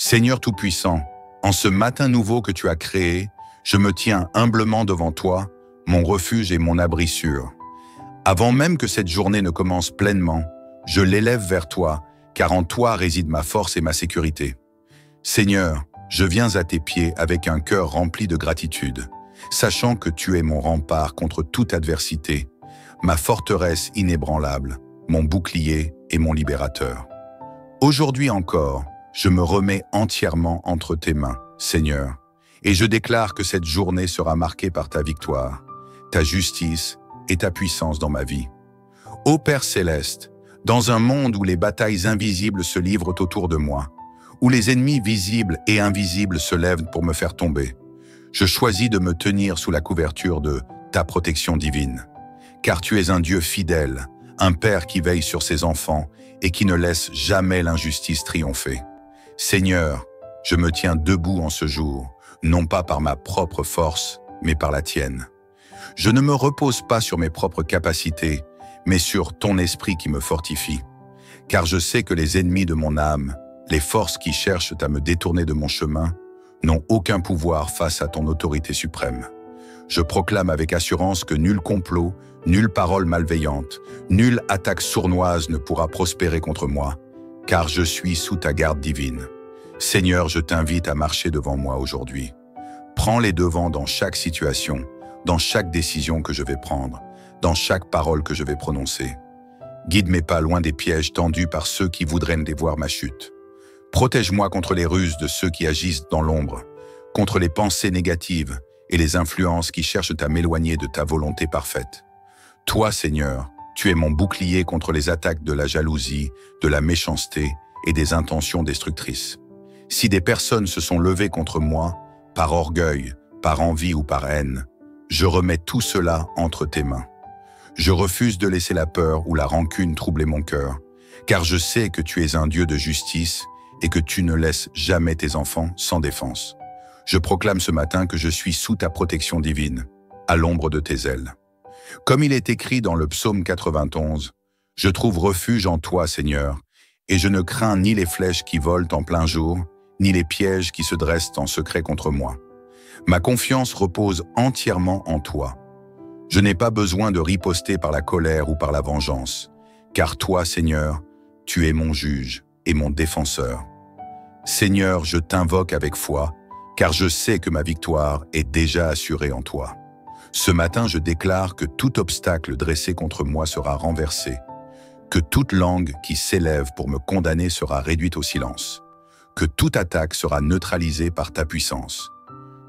Seigneur Tout-Puissant, en ce matin nouveau que tu as créé, je me tiens humblement devant toi, mon refuge et mon abri sûr. Avant même que cette journée ne commence pleinement, je l'élève vers toi, car en toi réside ma force et ma sécurité. Seigneur, je viens à tes pieds avec un cœur rempli de gratitude, sachant que tu es mon rempart contre toute adversité, ma forteresse inébranlable, mon bouclier et mon libérateur. Aujourd'hui encore, je me remets entièrement entre tes mains, Seigneur, et je déclare que cette journée sera marquée par ta victoire, ta justice et ta puissance dans ma vie. Ô Père céleste, dans un monde où les batailles invisibles se livrent autour de moi, où les ennemis visibles et invisibles se lèvent pour me faire tomber, je choisis de me tenir sous la couverture de ta protection divine. Car tu es un Dieu fidèle, un Père qui veille sur ses enfants et qui ne laisse jamais l'injustice triompher. Seigneur, je me tiens debout en ce jour, non pas par ma propre force, mais par la tienne. Je ne me repose pas sur mes propres capacités, mais sur ton esprit qui me fortifie. Car je sais que les ennemis de mon âme, les forces qui cherchent à me détourner de mon chemin, n'ont aucun pouvoir face à ton autorité suprême. Je proclame avec assurance que nul complot, nulle parole malveillante, nulle attaque sournoise ne pourra prospérer contre moi, car je suis sous ta garde divine. Seigneur, je t'invite à marcher devant moi aujourd'hui. Prends les devants dans chaque situation, dans chaque décision que je vais prendre, dans chaque parole que je vais prononcer. Guide mes pas loin des pièges tendus par ceux qui voudraient dévoir ma chute. Protège-moi contre les ruses de ceux qui agissent dans l'ombre, contre les pensées négatives et les influences qui cherchent à m'éloigner de ta volonté parfaite. Toi, Seigneur, tu es mon bouclier contre les attaques de la jalousie, de la méchanceté et des intentions destructrices. Si des personnes se sont levées contre moi, par orgueil, par envie ou par haine, je remets tout cela entre tes mains. Je refuse de laisser la peur ou la rancune troubler mon cœur, car je sais que tu es un Dieu de justice et que tu ne laisses jamais tes enfants sans défense. Je proclame ce matin que je suis sous ta protection divine, à l'ombre de tes ailes. Comme il est écrit dans le psaume 91, « Je trouve refuge en toi, Seigneur, et je ne crains ni les flèches qui volent en plein jour, ni les pièges qui se dressent en secret contre moi. Ma confiance repose entièrement en toi. Je n'ai pas besoin de riposter par la colère ou par la vengeance, car toi, Seigneur, tu es mon juge et mon défenseur. Seigneur, je t'invoque avec foi, car je sais que ma victoire est déjà assurée en toi. Ce matin, je déclare que tout obstacle dressé contre moi sera renversé, que toute langue qui s'élève pour me condamner sera réduite au silence, que toute attaque sera neutralisée par ta puissance,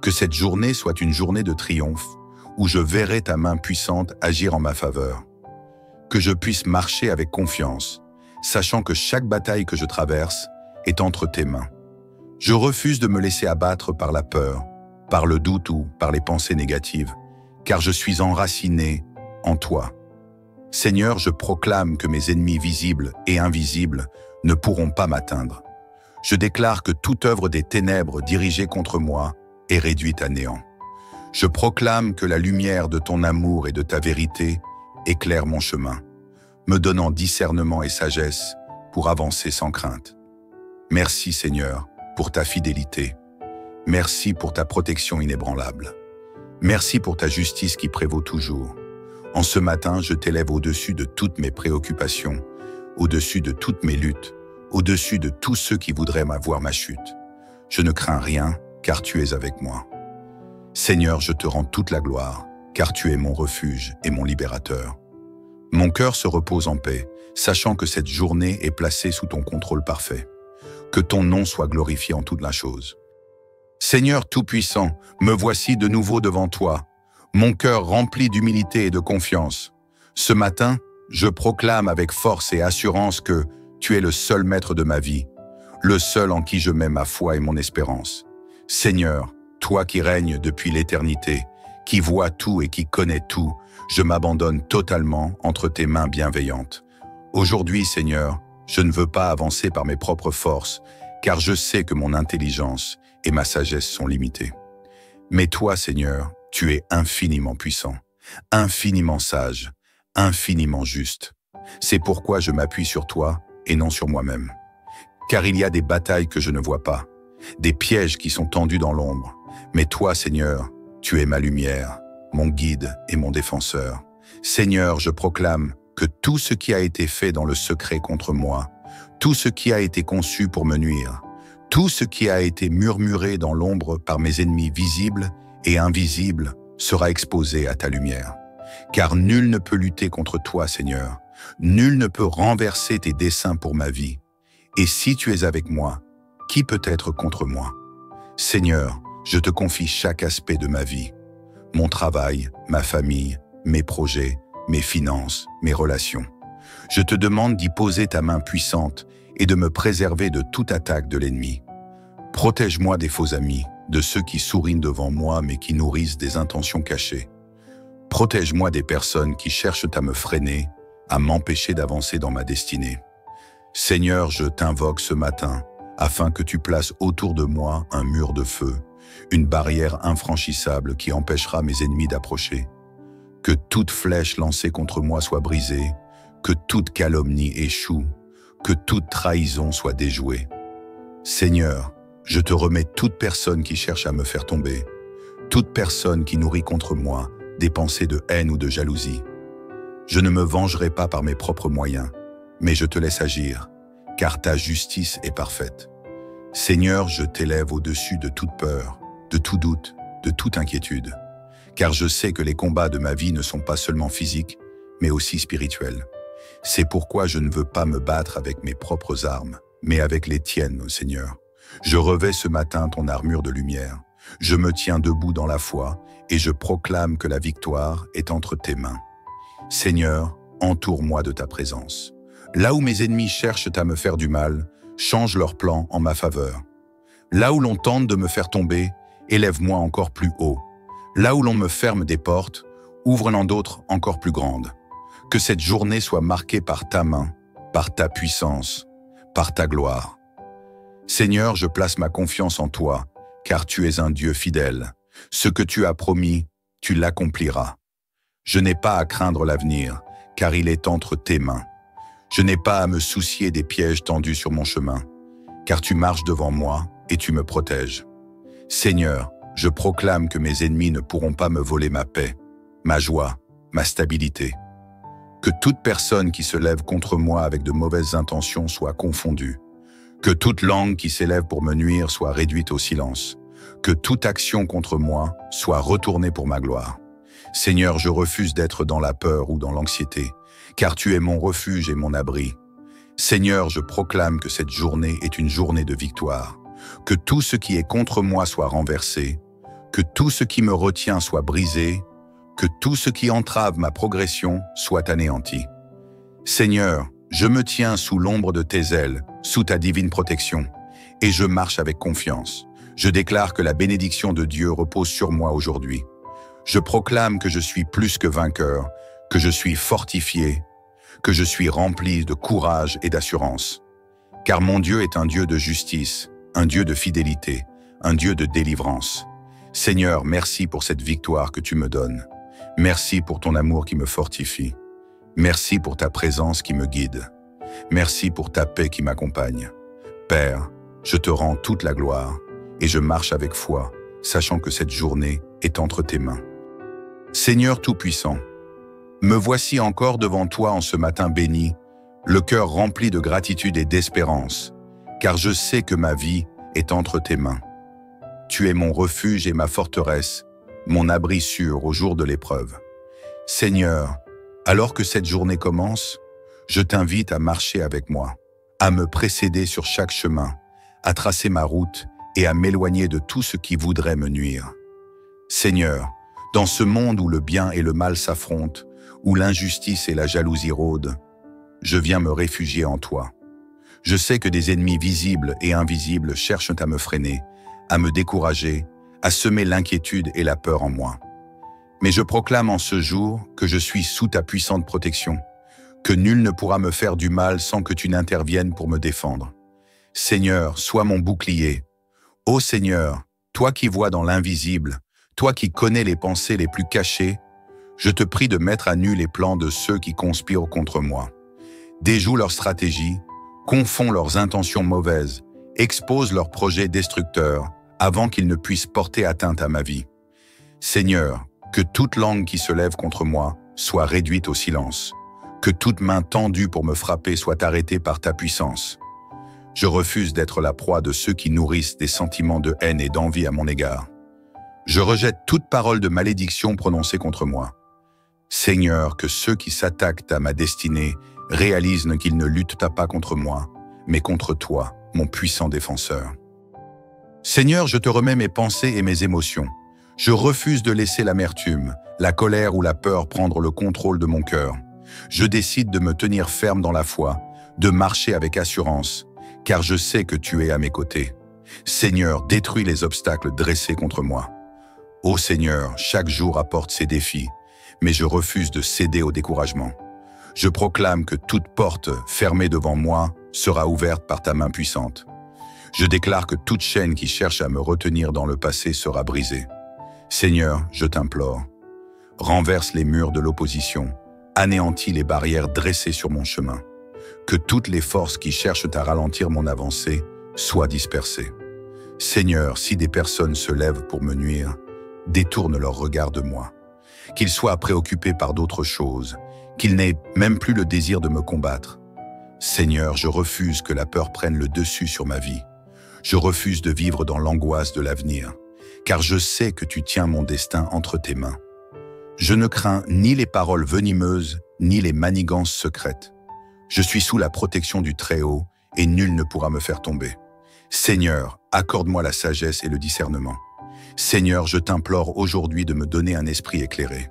que cette journée soit une journée de triomphe, où je verrai ta main puissante agir en ma faveur, que je puisse marcher avec confiance, sachant que chaque bataille que je traverse est entre tes mains. Je refuse de me laisser abattre par la peur, par le doute ou par les pensées négatives, car je suis enraciné en toi. Seigneur, je proclame que mes ennemis visibles et invisibles ne pourront pas m'atteindre. Je déclare que toute œuvre des ténèbres dirigée contre moi est réduite à néant. Je proclame que la lumière de ton amour et de ta vérité éclaire mon chemin, me donnant discernement et sagesse pour avancer sans crainte. Merci Seigneur pour ta fidélité. Merci pour ta protection inébranlable. Merci pour ta justice qui prévaut toujours. En ce matin, je t'élève au-dessus de toutes mes préoccupations, au-dessus de toutes mes luttes, au-dessus de tous ceux qui voudraient m'avoir ma chute. Je ne crains rien, car tu es avec moi. Seigneur, je te rends toute la gloire, car tu es mon refuge et mon libérateur. Mon cœur se repose en paix, sachant que cette journée est placée sous ton contrôle parfait. Que ton nom soit glorifié en toute la chose. Seigneur Tout-Puissant, me voici de nouveau devant toi, mon cœur rempli d'humilité et de confiance. Ce matin, je proclame avec force et assurance que tu es le seul maître de ma vie, le seul en qui je mets ma foi et mon espérance. Seigneur, toi qui règnes depuis l'éternité, qui vois tout et qui connais tout, je m'abandonne totalement entre tes mains bienveillantes. Aujourd'hui, Seigneur, je ne veux pas avancer par mes propres forces, car je sais que mon intelligence et ma sagesse sont limitées. Mais toi, Seigneur, tu es infiniment puissant, infiniment sage, infiniment juste. C'est pourquoi je m'appuie sur toi et non sur moi-même. Car il y a des batailles que je ne vois pas, des pièges qui sont tendus dans l'ombre. Mais toi, Seigneur, tu es ma lumière, mon guide et mon défenseur. Seigneur, je proclame que tout ce qui a été fait dans le secret contre moi, tout ce qui a été conçu pour me nuire, tout ce qui a été murmuré dans l'ombre par mes ennemis visibles et invisibles sera exposé à ta lumière. Car nul ne peut lutter contre toi, Seigneur. Nul ne peut renverser tes desseins pour ma vie. Et si tu es avec moi, qui peut être contre moi? Seigneur, je te confie chaque aspect de ma vie. Mon travail, ma famille, mes projets, mes finances, mes relations. Je te demande d'y poser ta main puissante et de me préserver de toute attaque de l'ennemi. Protège-moi des faux amis, de ceux qui sourinent devant moi mais qui nourrissent des intentions cachées. Protège-moi des personnes qui cherchent à me freiner, à m'empêcher d'avancer dans ma destinée. Seigneur, je t'invoque ce matin afin que tu places autour de moi un mur de feu, une barrière infranchissable qui empêchera mes ennemis d'approcher. Que toute flèche lancée contre moi soit brisée, que toute calomnie échoue, que toute trahison soit déjouée. Seigneur, je te remets toute personne qui cherche à me faire tomber, toute personne qui nourrit contre moi des pensées de haine ou de jalousie. Je ne me vengerai pas par mes propres moyens, mais je te laisse agir, car ta justice est parfaite. Seigneur, je t'élève au-dessus de toute peur, de tout doute, de toute inquiétude, car je sais que les combats de ma vie ne sont pas seulement physiques, mais aussi spirituels. C'est pourquoi je ne veux pas me battre avec mes propres armes, mais avec les tiennes, ô Seigneur. Je revêts ce matin ton armure de lumière. Je me tiens debout dans la foi et je proclame que la victoire est entre tes mains. Seigneur, entoure-moi de ta présence. Là où mes ennemis cherchent à me faire du mal, change leurs plans en ma faveur. Là où l'on tente de me faire tomber, élève-moi encore plus haut. Là où l'on me ferme des portes, ouvre-en d'autres encore plus grandes. Que cette journée soit marquée par ta main, par ta puissance, par ta gloire. Seigneur, je place ma confiance en toi, car tu es un Dieu fidèle. Ce que tu as promis, tu l'accompliras. Je n'ai pas à craindre l'avenir, car il est entre tes mains. Je n'ai pas à me soucier des pièges tendus sur mon chemin, car tu marches devant moi et tu me protèges. Seigneur, je proclame que mes ennemis ne pourront pas me voler ma paix, ma joie, ma stabilité. Que toute personne qui se lève contre moi avec de mauvaises intentions soit confondue. Que toute langue qui s'élève pour me nuire soit réduite au silence. Que toute action contre moi soit retournée pour ma gloire. Seigneur, je refuse d'être dans la peur ou dans l'anxiété, car tu es mon refuge et mon abri. Seigneur, je proclame que cette journée est une journée de victoire. Que tout ce qui est contre moi soit renversé. Que tout ce qui me retient soit brisé. Que tout ce qui entrave ma progression soit anéanti. Seigneur, je me tiens sous l'ombre de tes ailes, sous ta divine protection, et je marche avec confiance. Je déclare que la bénédiction de Dieu repose sur moi aujourd'hui. Je proclame que je suis plus que vainqueur, que je suis fortifié, que je suis rempli de courage et d'assurance. Car mon Dieu est un Dieu de justice, un Dieu de fidélité, un Dieu de délivrance. Seigneur, merci pour cette victoire que tu me donnes. Merci pour ton amour qui me fortifie. Merci pour ta présence qui me guide. Merci pour ta paix qui m'accompagne. Père, je te rends toute la gloire et je marche avec foi, sachant que cette journée est entre tes mains. Seigneur Tout-Puissant, me voici encore devant toi en ce matin béni, le cœur rempli de gratitude et d'espérance, car je sais que ma vie est entre tes mains. Tu es mon refuge et ma forteresse, mon abri sûr au jour de l'épreuve. Seigneur, alors que cette journée commence, je t'invite à marcher avec moi, à me précéder sur chaque chemin, à tracer ma route et à m'éloigner de tout ce qui voudrait me nuire. Seigneur, dans ce monde où le bien et le mal s'affrontent, où l'injustice et la jalousie rôdent, je viens me réfugier en toi. Je sais que des ennemis visibles et invisibles cherchent à me freiner, à me décourager, à semer l'inquiétude et la peur en moi. Mais je proclame en ce jour que je suis sous ta puissante protection, que nul ne pourra me faire du mal sans que tu n'interviennes pour me défendre. Seigneur, sois mon bouclier. Ô Seigneur, toi qui vois dans l'invisible, toi qui connais les pensées les plus cachées, je te prie de mettre à nu les plans de ceux qui conspirent contre moi. Déjoue leurs stratégies, confonds leurs intentions mauvaises expose leurs projets destructeurs avant qu'ils ne puissent porter atteinte à ma vie. Seigneur, que toute langue qui se lève contre moi soit réduite au silence. Que toute main tendue pour me frapper soit arrêtée par ta puissance. Je refuse d'être la proie de ceux qui nourrissent des sentiments de haine et d'envie à mon égard. Je rejette toute parole de malédiction prononcée contre moi. Seigneur, que ceux qui s'attaquent à ma destinée réalisent qu'ils ne luttent pas contre moi, mais contre toi, mon puissant défenseur. Seigneur, je te remets mes pensées et mes émotions. Je refuse de laisser l'amertume, la colère ou la peur prendre le contrôle de mon cœur. Je décide de me tenir ferme dans la foi, de marcher avec assurance, car je sais que tu es à mes côtés. Seigneur, détruis les obstacles dressés contre moi. Ô Seigneur, chaque jour apporte ses défis, mais je refuse de céder au découragement. Je proclame que toute porte fermée devant moi sera ouverte par ta main puissante. Je déclare que toute chaîne qui cherche à me retenir dans le passé sera brisée. Seigneur, je t'implore, renverse les murs de l'opposition, anéantis les barrières dressées sur mon chemin. Que toutes les forces qui cherchent à ralentir mon avancée soient dispersées. Seigneur, si des personnes se lèvent pour me nuire, détourne leur regard de moi. Qu'ils soient préoccupés par d'autres choses, qu'ils n'aient même plus le désir de me combattre. Seigneur, je refuse que la peur prenne le dessus sur ma vie. Je refuse de vivre dans l'angoisse de l'avenir, car je sais que tu tiens mon destin entre tes mains. Je ne crains ni les paroles venimeuses, ni les manigances secrètes. Je suis sous la protection du Très-Haut, et nul ne pourra me faire tomber. Seigneur, accorde-moi la sagesse et le discernement. Seigneur, je t'implore aujourd'hui de me donner un esprit éclairé.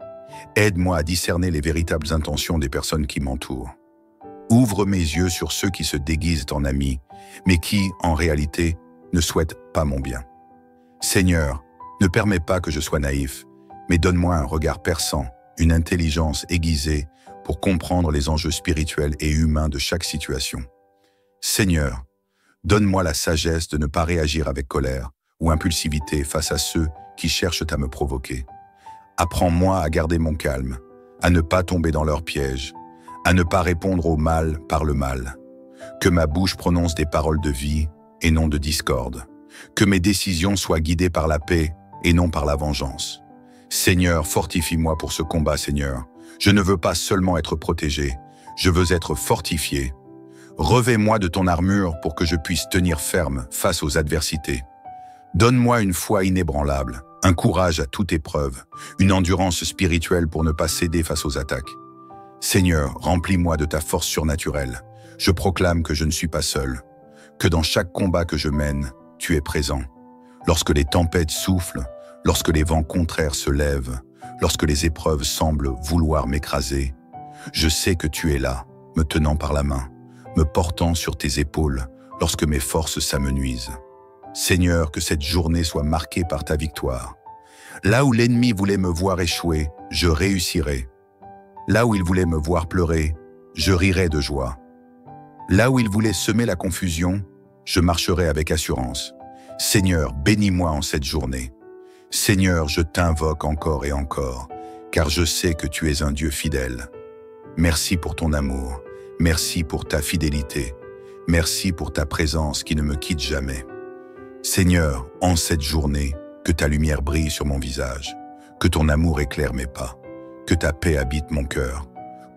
Aide-moi à discerner les véritables intentions des personnes qui m'entourent. Ouvre mes yeux sur ceux qui se déguisent en amis, mais qui, en réalité, ne souhaitent pas mon bien. Seigneur, ne permets pas que je sois naïf, mais donne-moi un regard perçant, une intelligence aiguisée pour comprendre les enjeux spirituels et humains de chaque situation. Seigneur, donne-moi la sagesse de ne pas réagir avec colère ou impulsivité face à ceux qui cherchent à me provoquer. Apprends-moi à garder mon calme, à ne pas tomber dans leurs pièges, à ne pas répondre au mal par le mal. Que ma bouche prononce des paroles de vie et non de discorde. Que mes décisions soient guidées par la paix et non par la vengeance. Seigneur, fortifie-moi pour ce combat, Seigneur. Je ne veux pas seulement être protégé, je veux être fortifié. Revêt-moi de ton armure pour que je puisse tenir ferme face aux adversités. Donne-moi une foi inébranlable, un courage à toute épreuve, une endurance spirituelle pour ne pas céder face aux attaques. Seigneur, remplis-moi de ta force surnaturelle. Je proclame que je ne suis pas seul, que dans chaque combat que je mène, tu es présent. Lorsque les tempêtes soufflent, lorsque les vents contraires se lèvent, lorsque les épreuves semblent vouloir m'écraser, je sais que tu es là, me tenant par la main, me portant sur tes épaules lorsque mes forces s'amenuisent. Seigneur, que cette journée soit marquée par ta victoire. Là où l'ennemi voulait me voir échouer, je réussirai. Là où il voulait me voir pleurer, je rirai de joie. Là où il voulait semer la confusion, je marcherai avec assurance. Seigneur, bénis-moi en cette journée. Seigneur, je t'invoque encore et encore, car je sais que tu es un Dieu fidèle. Merci pour ton amour, merci pour ta fidélité, merci pour ta présence qui ne me quitte jamais. Seigneur, en cette journée, que ta lumière brille sur mon visage, que ton amour éclaire mes pas, que ta paix habite mon cœur,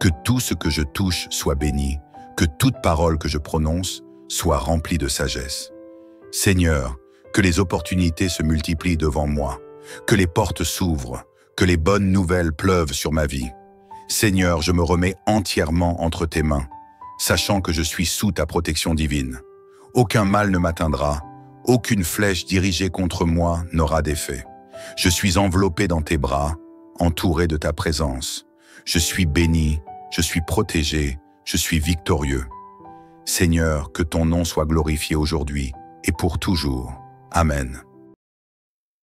que tout ce que je touche soit béni, que toute parole que je prononce soit remplie de sagesse. Seigneur, que les opportunités se multiplient devant moi, que les portes s'ouvrent, que les bonnes nouvelles pleuvent sur ma vie. Seigneur, je me remets entièrement entre tes mains, sachant que je suis sous ta protection divine. Aucun mal ne m'atteindra, aucune flèche dirigée contre moi n'aura d'effet. Je suis enveloppé dans tes bras, entouré de ta présence. Je suis béni, je suis protégé, je suis victorieux. Seigneur, que ton nom soit glorifié aujourd'hui et pour toujours. Amen.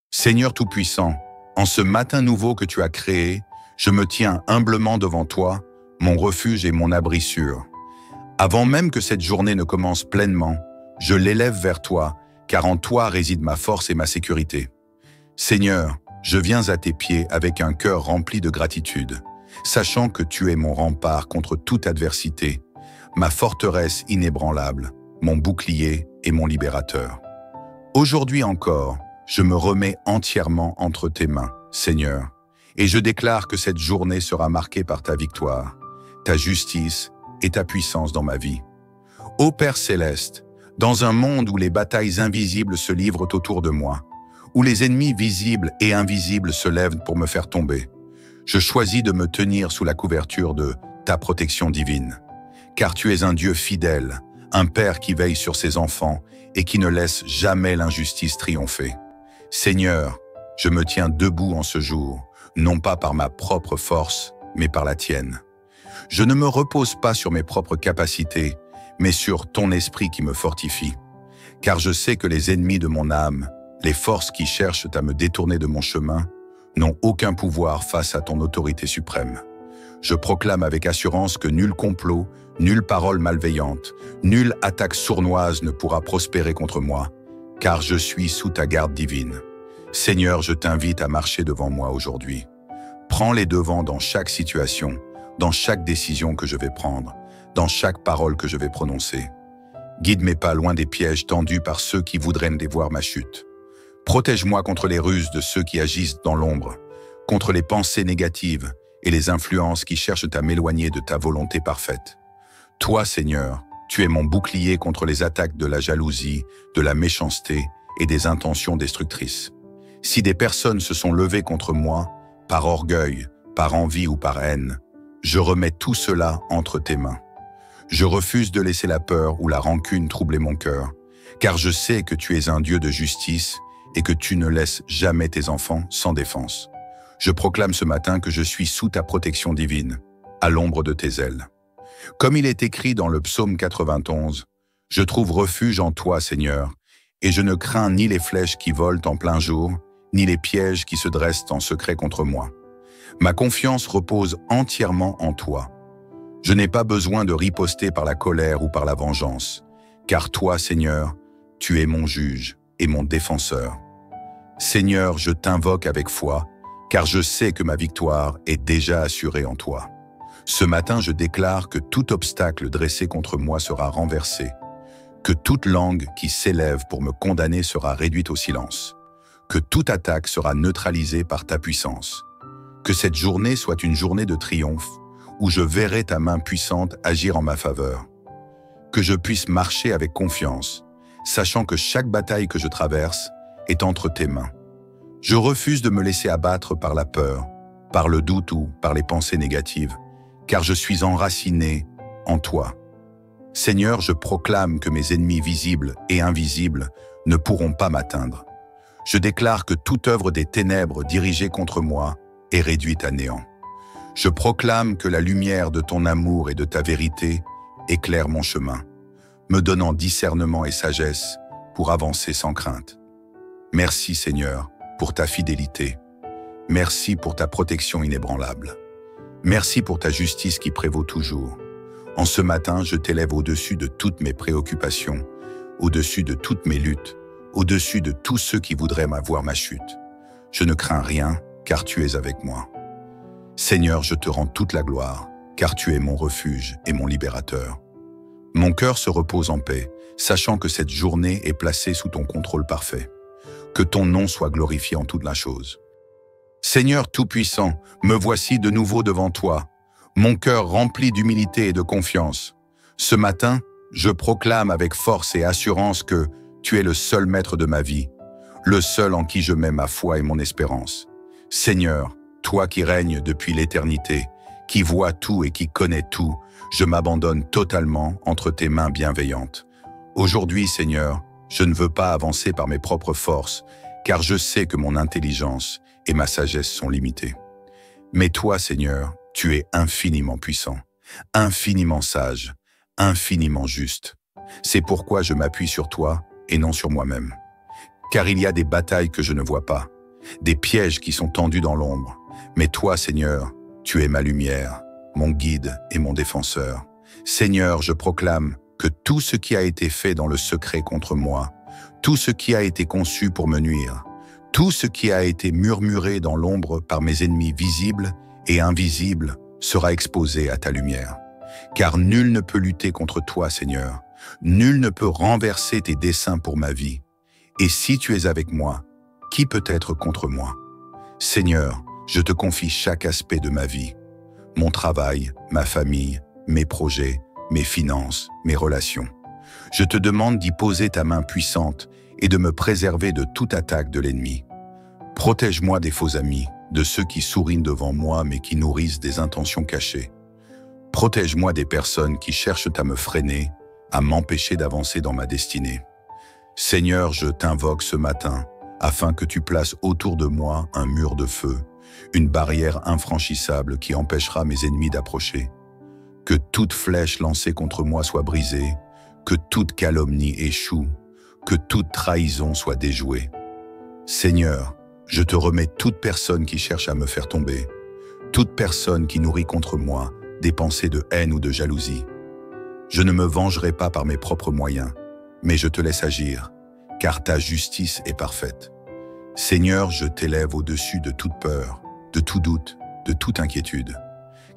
Seigneur Tout-Puissant, en ce matin nouveau que tu as créé, je me tiens humblement devant toi, mon refuge et mon abri sûr. Avant même que cette journée ne commence pleinement, je l'élève vers toi, car en toi réside ma force et ma sécurité. Seigneur, je viens à tes pieds avec un cœur rempli de gratitude, sachant que tu es mon rempart contre toute adversité, ma forteresse inébranlable, mon bouclier et mon libérateur. Aujourd'hui encore, je me remets entièrement entre tes mains, Seigneur, et je déclare que cette journée sera marquée par ta victoire, ta justice et ta puissance dans ma vie. Ô Père céleste, dans un monde où les batailles invisibles se livrent autour de moi, où les ennemis visibles et invisibles se lèvent pour me faire tomber, je choisis de me tenir sous la couverture de ta protection divine. Car tu es un Dieu fidèle, un Père qui veille sur ses enfants et qui ne laisse jamais l'injustice triompher. Seigneur, je me tiens debout en ce jour, non pas par ma propre force, mais par la tienne. Je ne me repose pas sur mes propres capacités, mais sur ton esprit qui me fortifie. Car je sais que les ennemis de mon âme, les forces qui cherchent à me détourner de mon chemin, n'ont aucun pouvoir face à ton autorité suprême. Je proclame avec assurance que nul complot, nulle parole malveillante, nulle attaque sournoise ne pourra prospérer contre moi, car je suis sous ta garde divine. Seigneur, je t'invite à marcher devant moi aujourd'hui. Prends les devants dans chaque situation, dans chaque décision que je vais prendre, dans chaque parole que je vais prononcer. Guide mes pas loin des pièges tendus par ceux qui voudraient me dévoir ma chute. Protège-moi contre les ruses de ceux qui agissent dans l'ombre, contre les pensées négatives et les influences qui cherchent à m'éloigner de ta volonté parfaite. Toi, Seigneur, tu es mon bouclier contre les attaques de la jalousie, de la méchanceté et des intentions destructrices. Si des personnes se sont levées contre moi, par orgueil, par envie ou par haine, je remets tout cela entre tes mains. Je refuse de laisser la peur ou la rancune troubler mon cœur, car je sais que tu es un Dieu de justice et que tu ne laisses jamais tes enfants sans défense. Je proclame ce matin que je suis sous ta protection divine, à l'ombre de tes ailes. Comme il est écrit dans le psaume 91, « Je trouve refuge en toi, Seigneur, et je ne crains ni les flèches qui volent en plein jour, ni les pièges qui se dressent en secret contre moi. Ma confiance repose entièrement en toi. Je n'ai pas besoin de riposter par la colère ou par la vengeance, car toi, Seigneur, tu es mon juge et mon défenseur. Seigneur, je t'invoque avec foi, car je sais que ma victoire est déjà assurée en toi. Ce matin, je déclare que tout obstacle dressé contre moi sera renversé, que toute langue qui s'élève pour me condamner sera réduite au silence, que toute attaque sera neutralisée par ta puissance, que cette journée soit une journée de triomphe, où je verrai ta main puissante agir en ma faveur, que je puisse marcher avec confiance, sachant que chaque bataille que je traverse est entre tes mains. Je refuse de me laisser abattre par la peur, par le doute ou par les pensées négatives, car je suis enraciné en toi. Seigneur, je proclame que mes ennemis visibles et invisibles ne pourront pas m'atteindre. Je déclare que toute œuvre des ténèbres dirigée contre moi est réduite à néant. Je proclame que la lumière de ton amour et de ta vérité éclaire mon chemin, me donnant discernement et sagesse pour avancer sans crainte. Merci Seigneur pour ta fidélité. Merci pour ta protection inébranlable. Merci pour ta justice qui prévaut toujours. En ce matin, je t'élève au-dessus de toutes mes préoccupations, au-dessus de toutes mes luttes, au-dessus de tous ceux qui voudraient m'avoir ma chute. Je ne crains rien, car tu es avec moi. Seigneur, je te rends toute la gloire, car tu es mon refuge et mon libérateur. Mon cœur se repose en paix, sachant que cette journée est placée sous ton contrôle parfait. Que ton nom soit glorifié en toute la chose. Seigneur Tout-Puissant, me voici de nouveau devant toi, mon cœur rempli d'humilité et de confiance. Ce matin, je proclame avec force et assurance que tu es le seul maître de ma vie, le seul en qui je mets ma foi et mon espérance. Seigneur, toi qui règnes depuis l'éternité, qui vois tout et qui connais tout, je m'abandonne totalement entre tes mains bienveillantes. Aujourd'hui, Seigneur, je ne veux pas avancer par mes propres forces, car je sais que mon intelligence et ma sagesse sont limitées. Mais toi, Seigneur, tu es infiniment puissant, infiniment sage, infiniment juste. C'est pourquoi je m'appuie sur toi et non sur moi-même. Car il y a des batailles que je ne vois pas, des pièges qui sont tendus dans l'ombre. Mais toi, Seigneur, tu es ma lumière, mon guide et mon défenseur. Seigneur, je proclame que tout ce qui a été fait dans le secret contre moi, tout ce qui a été conçu pour me nuire, tout ce qui a été murmuré dans l'ombre par mes ennemis visibles et invisibles sera exposé à ta lumière. Car nul ne peut lutter contre toi, Seigneur. Nul ne peut renverser tes desseins pour ma vie. Et si tu es avec moi, qui peut être contre moi? Seigneur, je te confie chaque aspect de ma vie. Mon travail, ma famille, mes projets, mes finances, mes relations. Je te demande d'y poser ta main puissante et de me préserver de toute attaque de l'ennemi. Protège-moi des faux amis, de ceux qui sourient devant moi mais qui nourrissent des intentions cachées. Protège-moi des personnes qui cherchent à me freiner, à m'empêcher d'avancer dans ma destinée. Seigneur, je t'invoque ce matin afin que tu places autour de moi un mur de feu, une barrière infranchissable qui empêchera mes ennemis d'approcher. Que toute flèche lancée contre moi soit brisée, que toute calomnie échoue, que toute trahison soit déjouée. Seigneur, je te remets toute personne qui cherche à me faire tomber, toute personne qui nourrit contre moi des pensées de haine ou de jalousie. Je ne me vengerai pas par mes propres moyens, mais je te laisse agir, car ta justice est parfaite. Seigneur, je t'élève au-dessus de toute peur, de tout doute, de toute inquiétude,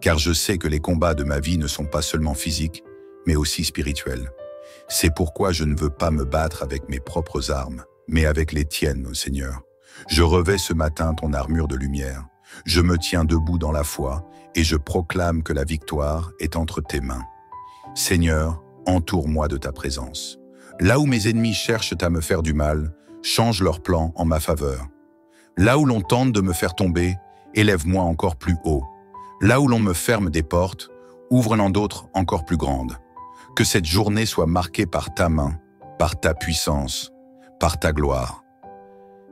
car je sais que les combats de ma vie ne sont pas seulement physiques, mais aussi spirituels. C'est pourquoi je ne veux pas me battre avec mes propres armes, mais avec les tiennes, Seigneur. Je revêts ce matin ton armure de lumière. Je me tiens debout dans la foi et je proclame que la victoire est entre tes mains. Seigneur, entoure-moi de ta présence. Là où mes ennemis cherchent à me faire du mal, change leurs plans en ma faveur. Là où l'on tente de me faire tomber, élève-moi encore plus haut. Là où l'on me ferme des portes, ouvre-en d'autres encore plus grandes. Que cette journée soit marquée par ta main, par ta puissance, par ta gloire.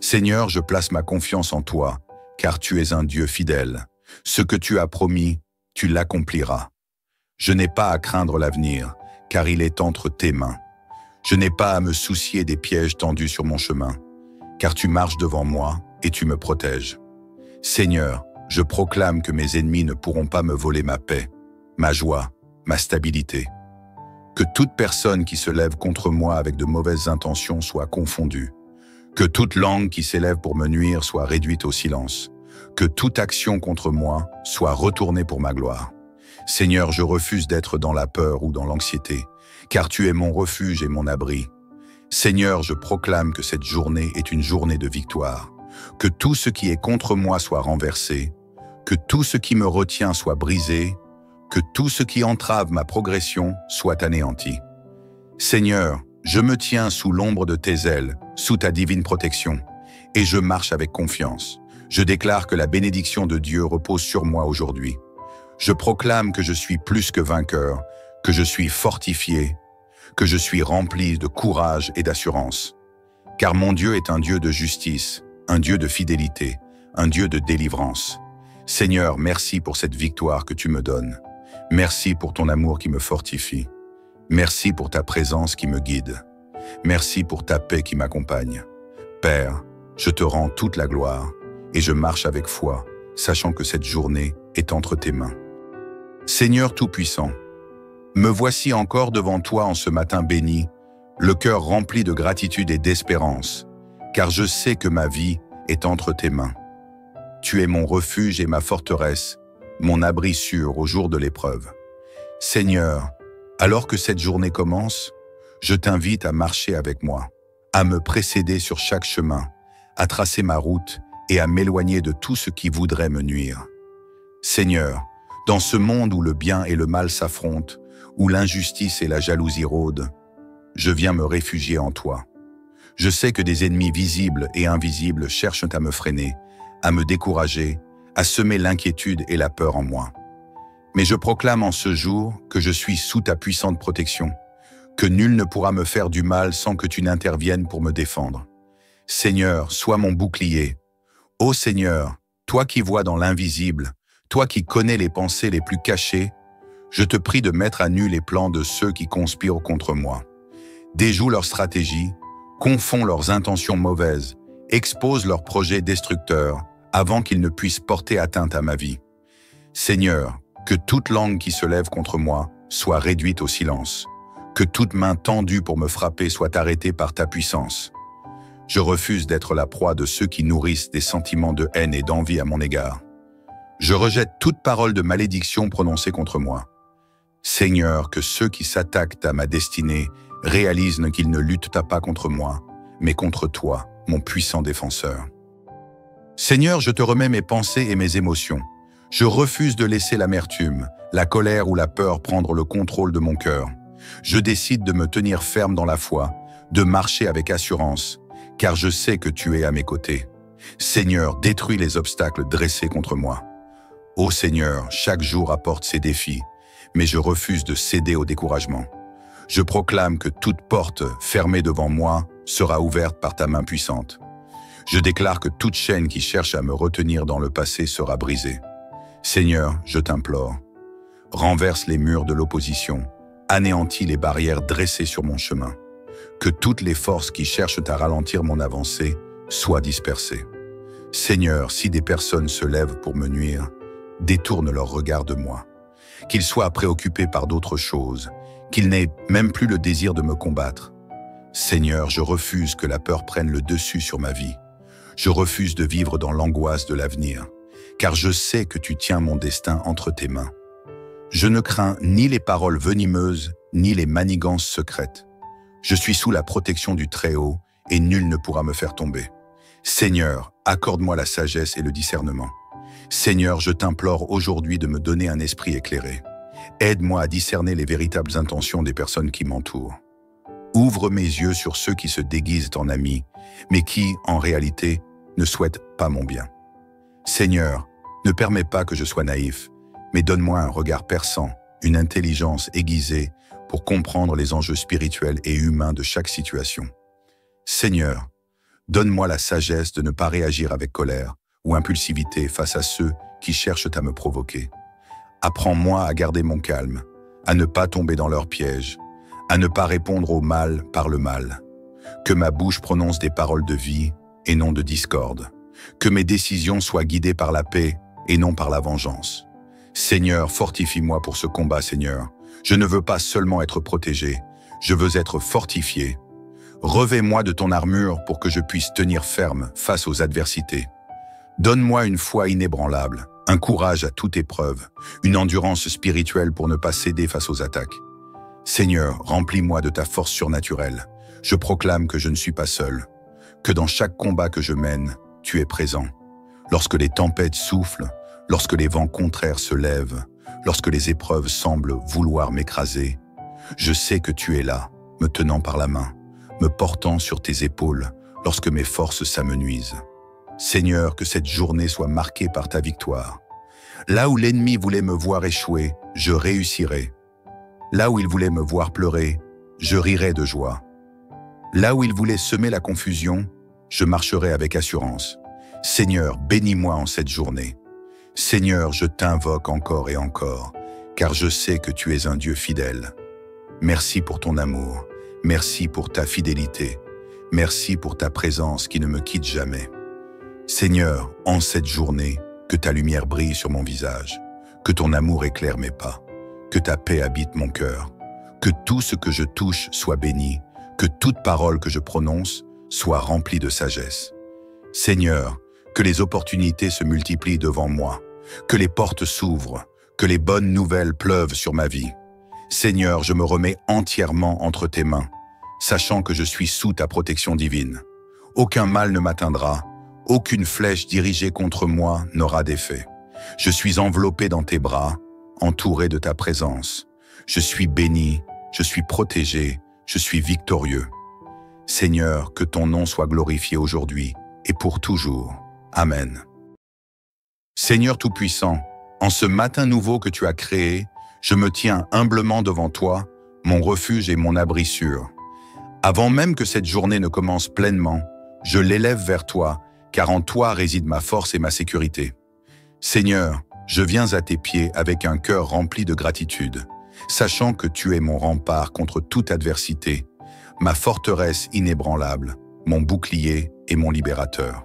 Seigneur, je place ma confiance en toi, car tu es un Dieu fidèle. Ce que tu as promis, tu l'accompliras. Je n'ai pas à craindre l'avenir, car il est entre tes mains. Je n'ai pas à me soucier des pièges tendus sur mon chemin, car tu marches devant moi et tu me protèges. Seigneur, je proclame que mes ennemis ne pourront pas me voler ma paix, ma joie, ma stabilité. Que toute personne qui se lève contre moi avec de mauvaises intentions soit confondue. Que toute langue qui s'élève pour me nuire soit réduite au silence. Que toute action contre moi soit retournée pour ma gloire. Seigneur, je refuse d'être dans la peur ou dans l'anxiété, car tu es mon refuge et mon abri. Seigneur, je proclame que cette journée est une journée de victoire. Que tout ce qui est contre moi soit renversé. Que tout ce qui me retient soit brisé. Que tout ce qui entrave ma progression soit anéanti. Seigneur, je me tiens sous l'ombre de tes ailes, sous ta divine protection, et je marche avec confiance. Je déclare que la bénédiction de Dieu repose sur moi aujourd'hui. Je proclame que je suis plus que vainqueur, que je suis fortifié, que je suis rempli de courage et d'assurance. Car mon Dieu est un Dieu de justice, un Dieu de fidélité, un Dieu de délivrance. Seigneur, merci pour cette victoire que tu me donnes. Merci pour ton amour qui me fortifie. Merci pour ta présence qui me guide. Merci pour ta paix qui m'accompagne. Père, je te rends toute la gloire et je marche avec foi, sachant que cette journée est entre tes mains. Seigneur Tout-Puissant, me voici encore devant toi en ce matin béni, le cœur rempli de gratitude et d'espérance, car je sais que ma vie est entre tes mains. Tu es mon refuge et ma forteresse, mon abri sûr au jour de l'épreuve. Seigneur, alors que cette journée commence, je t'invite à marcher avec moi, à me précéder sur chaque chemin, à tracer ma route et à m'éloigner de tout ce qui voudrait me nuire. Seigneur, dans ce monde où le bien et le mal s'affrontent, où l'injustice et la jalousie rôdent, je viens me réfugier en toi. Je sais que des ennemis visibles et invisibles cherchent à me freiner, à me décourager, à semer l'inquiétude et la peur en moi. Mais je proclame en ce jour que je suis sous ta puissante protection, que nul ne pourra me faire du mal sans que tu n'interviennes pour me défendre. Seigneur, sois mon bouclier. Ô Seigneur, toi qui vois dans l'invisible, toi qui connais les pensées les plus cachées, je te prie de mettre à nu les plans de ceux qui conspirent contre moi. Déjoue leurs stratégies, confonds leurs intentions mauvaises, expose leurs projets destructeurs avant qu'ils ne puissent porter atteinte à ma vie. Seigneur, que toute langue qui se lève contre moi soit réduite au silence, que toute main tendue pour me frapper soit arrêtée par ta puissance. Je refuse d'être la proie de ceux qui nourrissent des sentiments de haine et d'envie à mon égard. Je rejette toute parole de malédiction prononcée contre moi. Seigneur, que ceux qui s'attaquent à ma destinée réalise qu'il ne lutte pas contre moi, mais contre toi, mon puissant défenseur. Seigneur, je te remets mes pensées et mes émotions. Je refuse de laisser l'amertume, la colère ou la peur prendre le contrôle de mon cœur. Je décide de me tenir ferme dans la foi, de marcher avec assurance, car je sais que tu es à mes côtés. Seigneur, détruis les obstacles dressés contre moi. Ô Seigneur, chaque jour apporte ses défis, mais je refuse de céder au découragement. Je proclame que toute porte fermée devant moi sera ouverte par ta main puissante. Je déclare que toute chaîne qui cherche à me retenir dans le passé sera brisée. Seigneur, je t'implore, renverse les murs de l'opposition, anéantis les barrières dressées sur mon chemin. Que toutes les forces qui cherchent à ralentir mon avancée soient dispersées. Seigneur, si des personnes se lèvent pour me nuire, détourne leur regard de moi. Qu'ils soient préoccupés par d'autres choses, qu'ils n'aient même plus le désir de me combattre. Seigneur, je refuse que la peur prenne le dessus sur ma vie. Je refuse de vivre dans l'angoisse de l'avenir, car je sais que tu tiens mon destin entre tes mains. Je ne crains ni les paroles venimeuses, ni les manigances secrètes. Je suis sous la protection du Très-Haut, et nul ne pourra me faire tomber. Seigneur, accorde-moi la sagesse et le discernement. Seigneur, je t'implore aujourd'hui de me donner un esprit éclairé. Aide-moi à discerner les véritables intentions des personnes qui m'entourent. Ouvre mes yeux sur ceux qui se déguisent en amis, mais qui, en réalité, ne souhaitent pas mon bien. Seigneur, ne permets pas que je sois naïf, mais donne-moi un regard perçant, une intelligence aiguisée pour comprendre les enjeux spirituels et humains de chaque situation. Seigneur, donne-moi la sagesse de ne pas réagir avec colère ou impulsivité face à ceux qui cherchent à me provoquer. Apprends-moi à garder mon calme, à ne pas tomber dans leurs pièges, à ne pas répondre au mal par le mal. Que ma bouche prononce des paroles de vie et non de discorde. Que mes décisions soient guidées par la paix et non par la vengeance. Seigneur, fortifie-moi pour ce combat, Seigneur. Je ne veux pas seulement être protégé, je veux être fortifié. Revêt-moi de ton armure pour que je puisse tenir ferme face aux adversités. Donne-moi une foi inébranlable, un courage à toute épreuve, une endurance spirituelle pour ne pas céder face aux attaques. Seigneur, remplis-moi de ta force surnaturelle. Je proclame que je ne suis pas seul, que dans chaque combat que je mène, tu es présent. Lorsque les tempêtes soufflent, lorsque les vents contraires se lèvent, lorsque les épreuves semblent vouloir m'écraser, je sais que tu es là, me tenant par la main, me portant sur tes épaules lorsque mes forces s'amenuisent. Seigneur, que cette journée soit marquée par ta victoire. Là où l'ennemi voulait me voir échouer, je réussirai. Là où il voulait me voir pleurer, je rirai de joie. Là où il voulait semer la confusion, je marcherai avec assurance. Seigneur, bénis-moi en cette journée. Seigneur, je t'invoque encore et encore, car je sais que tu es un Dieu fidèle. Merci pour ton amour, merci pour ta fidélité, merci pour ta présence qui ne me quitte jamais. Seigneur, en cette journée, que ta lumière brille sur mon visage, que ton amour éclaire mes pas, que ta paix habite mon cœur, que tout ce que je touche soit béni, que toute parole que je prononce soit remplie de sagesse. Seigneur, que les opportunités se multiplient devant moi, que les portes s'ouvrent, que les bonnes nouvelles pleuvent sur ma vie. Seigneur, je me remets entièrement entre tes mains, sachant que je suis sous ta protection divine. Aucun mal ne m'atteindra, aucune flèche dirigée contre moi n'aura d'effet. Je suis enveloppé dans tes bras, entouré de ta présence. Je suis béni, je suis protégé, je suis victorieux. Seigneur, que ton nom soit glorifié aujourd'hui et pour toujours. Amen. Seigneur Tout-Puissant, en ce matin nouveau que tu as créé, je me tiens humblement devant toi, mon refuge et mon abri sûr. Avant même que cette journée ne commence pleinement, je l'élève vers toi, car en toi réside ma force et ma sécurité. Seigneur, je viens à tes pieds avec un cœur rempli de gratitude, sachant que tu es mon rempart contre toute adversité, ma forteresse inébranlable, mon bouclier et mon libérateur.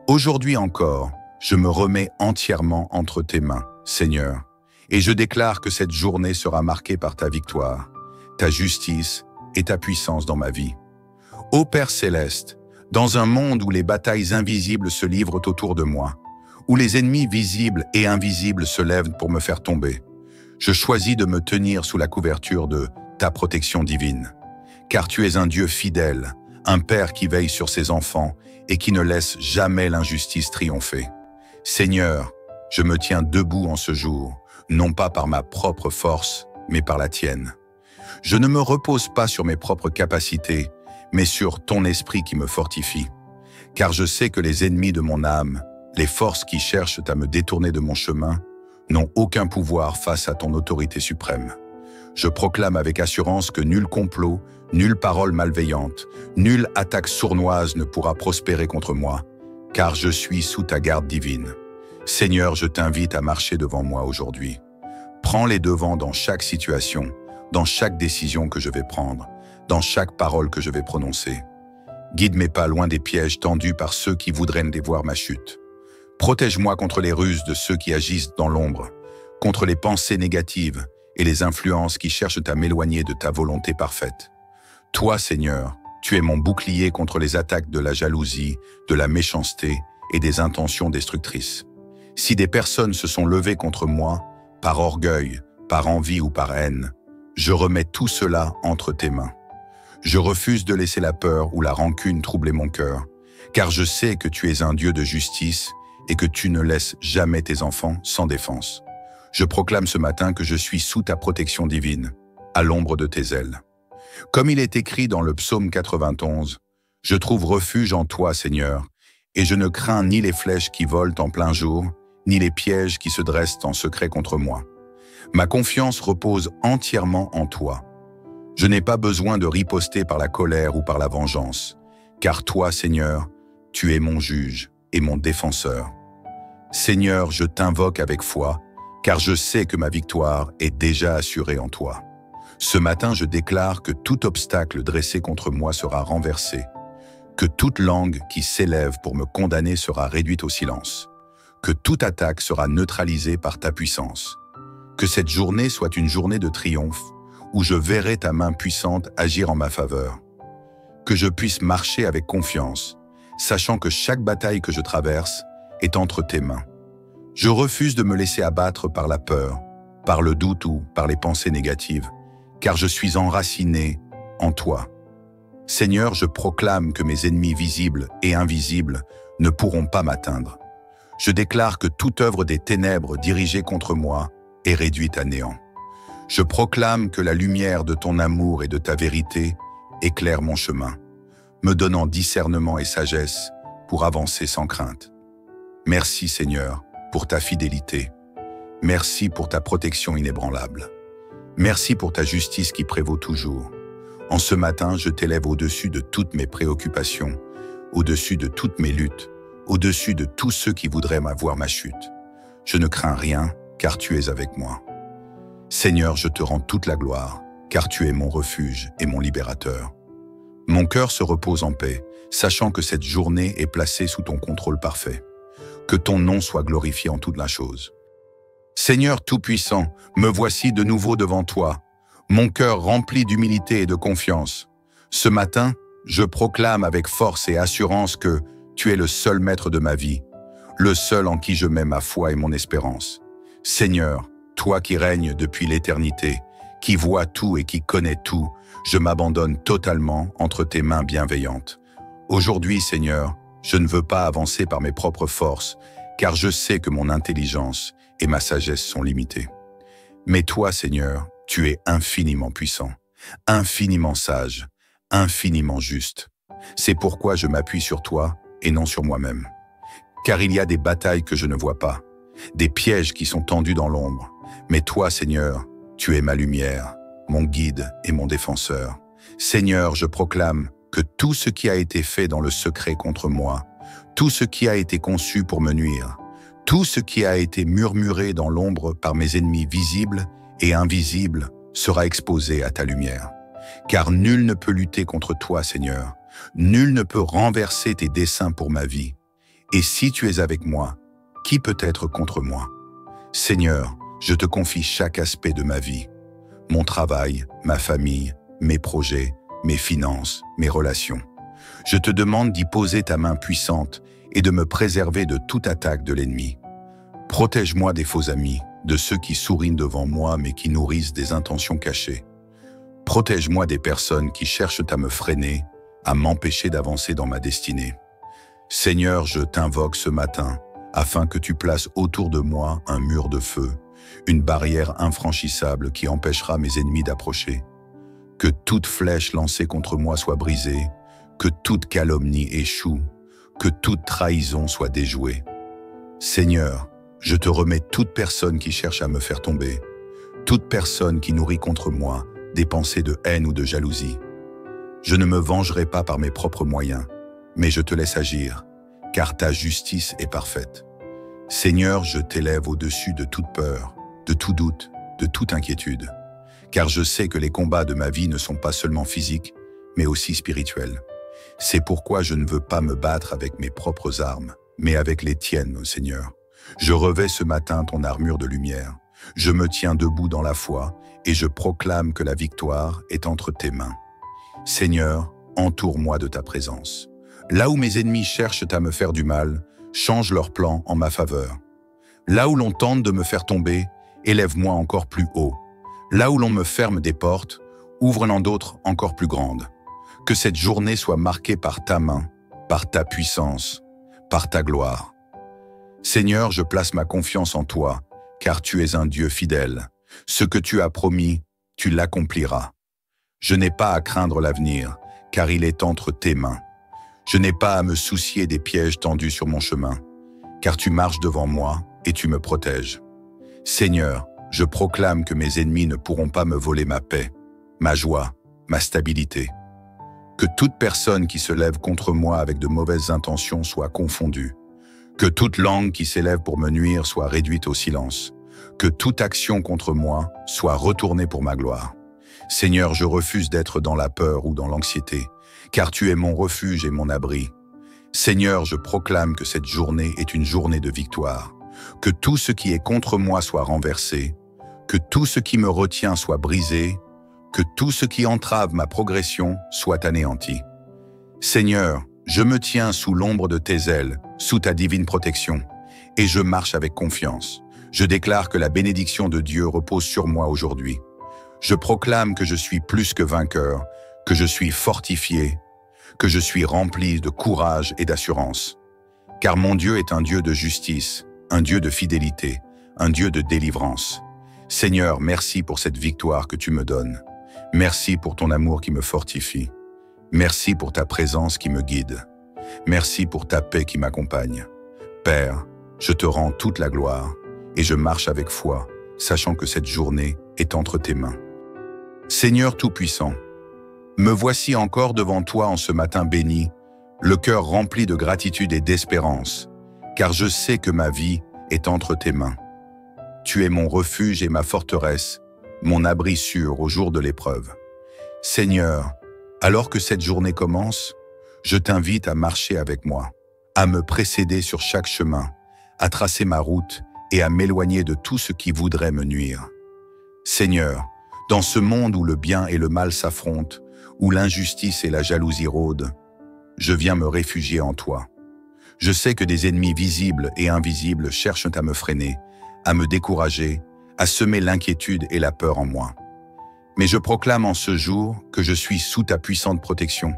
Aujourd'hui encore, je me remets entièrement entre tes mains, Seigneur, et je déclare que cette journée sera marquée par ta victoire, ta justice et ta puissance dans ma vie. Ô Père céleste, dans un monde où les batailles invisibles se livrent autour de moi, où les ennemis visibles et invisibles se lèvent pour me faire tomber, je choisis de me tenir sous la couverture de ta protection divine. car tu es un Dieu fidèle, un Père qui veille sur ses enfants et qui ne laisse jamais l'injustice triompher. Seigneur, je me tiens debout en ce jour, non pas par ma propre force, mais par la tienne. Je ne me repose pas sur mes propres capacités, mais sur ton esprit qui me fortifie. Car je sais que les ennemis de mon âme, les forces qui cherchent à me détourner de mon chemin, n'ont aucun pouvoir face à ton autorité suprême. Je proclame avec assurance que nul complot, nulle parole malveillante, nulle attaque sournoise ne pourra prospérer contre moi, car je suis sous ta garde divine. Seigneur, je t'invite à marcher devant moi aujourd'hui. Prends les devants dans chaque situation, dans chaque décision que je vais prendre, dans chaque parole que je vais prononcer. Guide mes pas loin des pièges tendus par ceux qui voudraient dévoir ma chute. Protège-moi contre les ruses de ceux qui agissent dans l'ombre, contre les pensées négatives et les influences qui cherchent à m'éloigner de ta volonté parfaite. Toi, Seigneur, tu es mon bouclier contre les attaques de la jalousie, de la méchanceté et des intentions destructrices. Si des personnes se sont levées contre moi, par orgueil, par envie ou par haine, je remets tout cela entre tes mains. Je refuse de laisser la peur ou la rancune troubler mon cœur, car je sais que tu es un Dieu de justice et que tu ne laisses jamais tes enfants sans défense. Je proclame ce matin que je suis sous ta protection divine, à l'ombre de tes ailes. Comme il est écrit dans le psaume 91, « Je trouve refuge en toi, Seigneur, et je ne crains ni les flèches qui volent en plein jour, ni les pièges qui se dressent en secret contre moi. Ma confiance repose entièrement en toi. Je n'ai pas besoin de riposter par la colère ou par la vengeance, car toi, Seigneur, tu es mon juge et mon défenseur. Seigneur, je t'invoque avec foi, car je sais que ma victoire est déjà assurée en toi. Ce matin, je déclare que tout obstacle dressé contre moi sera renversé, que toute langue qui s'élève pour me condamner sera réduite au silence, que toute attaque sera neutralisée par ta puissance, que cette journée soit une journée de triomphe, où je verrai ta main puissante agir en ma faveur, que je puisse marcher avec confiance, sachant que chaque bataille que je traverse est entre tes mains. Je refuse de me laisser abattre par la peur, par le doute ou par les pensées négatives, car je suis enraciné en toi. Seigneur, je proclame que mes ennemis visibles et invisibles ne pourront pas m'atteindre. Je déclare que toute œuvre des ténèbres dirigée contre moi est réduite à néant. Je proclame que la lumière de ton amour et de ta vérité éclaire mon chemin, me donnant discernement et sagesse pour avancer sans crainte. Merci Seigneur pour ta fidélité. Merci pour ta protection inébranlable. Merci pour ta justice qui prévaut toujours. En ce matin, je t'élève au-dessus de toutes mes préoccupations, au-dessus de toutes mes luttes, au-dessus de tous ceux qui voudraient m'avoir ma chute. Je ne crains rien, car tu es avec moi. Seigneur, je te rends toute la gloire, car tu es mon refuge et mon libérateur. Mon cœur se repose en paix, sachant que cette journée est placée sous ton contrôle parfait. Que ton nom soit glorifié en toute la chose. Seigneur Tout-Puissant, me voici de nouveau devant toi, mon cœur rempli d'humilité et de confiance. Ce matin, je proclame avec force et assurance que tu es le seul maître de ma vie, le seul en qui je mets ma foi et mon espérance. Seigneur, toi qui règnes depuis l'éternité, qui vois tout et qui connais tout, je m'abandonne totalement entre tes mains bienveillantes. Aujourd'hui, Seigneur, je ne veux pas avancer par mes propres forces, car je sais que mon intelligence et ma sagesse sont limitées. Mais toi, Seigneur, tu es infiniment puissant, infiniment sage, infiniment juste. C'est pourquoi je m'appuie sur toi et non sur moi-même. Car il y a des batailles que je ne vois pas, des pièges qui sont tendus dans l'ombre. Mais toi, Seigneur, tu es ma lumière, mon guide et mon défenseur. Seigneur, je proclame que tout ce qui a été fait dans le secret contre moi, tout ce qui a été conçu pour me nuire, tout ce qui a été murmuré dans l'ombre par mes ennemis visibles et invisibles sera exposé à ta lumière. Car nul ne peut lutter contre toi, Seigneur. Nul ne peut renverser tes desseins pour ma vie. Et si tu es avec moi, qui peut être contre moi? Seigneur, je te confie chaque aspect de ma vie. Mon travail, ma famille, mes projets, mes finances, mes relations. Je te demande d'y poser ta main puissante et de me préserver de toute attaque de l'ennemi. Protège-moi des faux amis, de ceux qui sourinent devant moi mais qui nourrissent des intentions cachées. Protège-moi des personnes qui cherchent à me freiner, à m'empêcher d'avancer dans ma destinée. Seigneur, je t'invoque ce matin, afin que tu places autour de moi un mur de feu, une barrière infranchissable qui empêchera mes ennemis d'approcher. Que toute flèche lancée contre moi soit brisée, que toute calomnie échoue, que toute trahison soit déjouée. Seigneur, je te remets toute personne qui cherche à me faire tomber, toute personne qui nourrit contre moi des pensées de haine ou de jalousie. Je ne me vengerai pas par mes propres moyens, mais je te laisse agir, car ta justice est parfaite. Seigneur, je t'élève au-dessus de toute peur, de tout doute, de toute inquiétude, car je sais que les combats de ma vie ne sont pas seulement physiques, mais aussi spirituels. C'est pourquoi je ne veux pas me battre avec mes propres armes, mais avec les tiennes, ô Seigneur. Je revêts ce matin ton armure de lumière. Je me tiens debout dans la foi et je proclame que la victoire est entre tes mains. Seigneur, entoure-moi de ta présence. Là où mes ennemis cherchent à me faire du mal, change leurs plans en ma faveur. Là où l'on tente de me faire tomber, élève-moi encore plus haut. Là où l'on me ferme des portes, ouvre-en d'autres encore plus grandes. Que cette journée soit marquée par ta main, par ta puissance, par ta gloire. Seigneur, je place ma confiance en toi, car tu es un Dieu fidèle. Ce que tu as promis, tu l'accompliras. Je n'ai pas à craindre l'avenir, car il est entre tes mains. Je n'ai pas à me soucier des pièges tendus sur mon chemin, car tu marches devant moi et tu me protèges. Seigneur, je proclame que mes ennemis ne pourront pas me voler ma paix, ma joie, ma stabilité. Que toute personne qui se lève contre moi avec de mauvaises intentions soit confondue. Que toute langue qui s'élève pour me nuire soit réduite au silence. Que toute action contre moi soit retournée pour ma gloire. Seigneur, je refuse d'être dans la peur ou dans l'anxiété, car tu es mon refuge et mon abri. Seigneur, je proclame que cette journée est une journée de victoire. Que tout ce qui est contre moi soit renversé. Que tout ce qui me retient soit brisé. Que tout ce qui entrave ma progression soit anéanti. Seigneur, je me tiens sous l'ombre de tes ailes, sous ta divine protection, et je marche avec confiance. Je déclare que la bénédiction de Dieu repose sur moi aujourd'hui. Je proclame que je suis plus que vainqueur, que je suis fortifié, que je suis rempli de courage et d'assurance. Car mon Dieu est un Dieu de justice, un Dieu de fidélité, un Dieu de délivrance. Seigneur, merci pour cette victoire que tu me donnes. Merci pour ton amour qui me fortifie. Merci pour ta présence qui me guide. Merci pour ta paix qui m'accompagne. Père, je te rends toute la gloire et je marche avec foi, sachant que cette journée est entre tes mains. Seigneur Tout-Puissant, me voici encore devant toi en ce matin béni, le cœur rempli de gratitude et d'espérance, car je sais que ma vie est entre tes mains. Tu es mon refuge et ma forteresse, mon abri sûr au jour de l'épreuve. Seigneur, alors que cette journée commence, je t'invite à marcher avec moi, à me précéder sur chaque chemin, à tracer ma route et à m'éloigner de tout ce qui voudrait me nuire. Seigneur, dans ce monde où le bien et le mal s'affrontent, où l'injustice et la jalousie rôdent, je viens me réfugier en toi. Je sais que des ennemis visibles et invisibles cherchent à me freiner, à me décourager, à semer l'inquiétude et la peur en moi. Mais je proclame en ce jour que je suis sous ta puissante protection,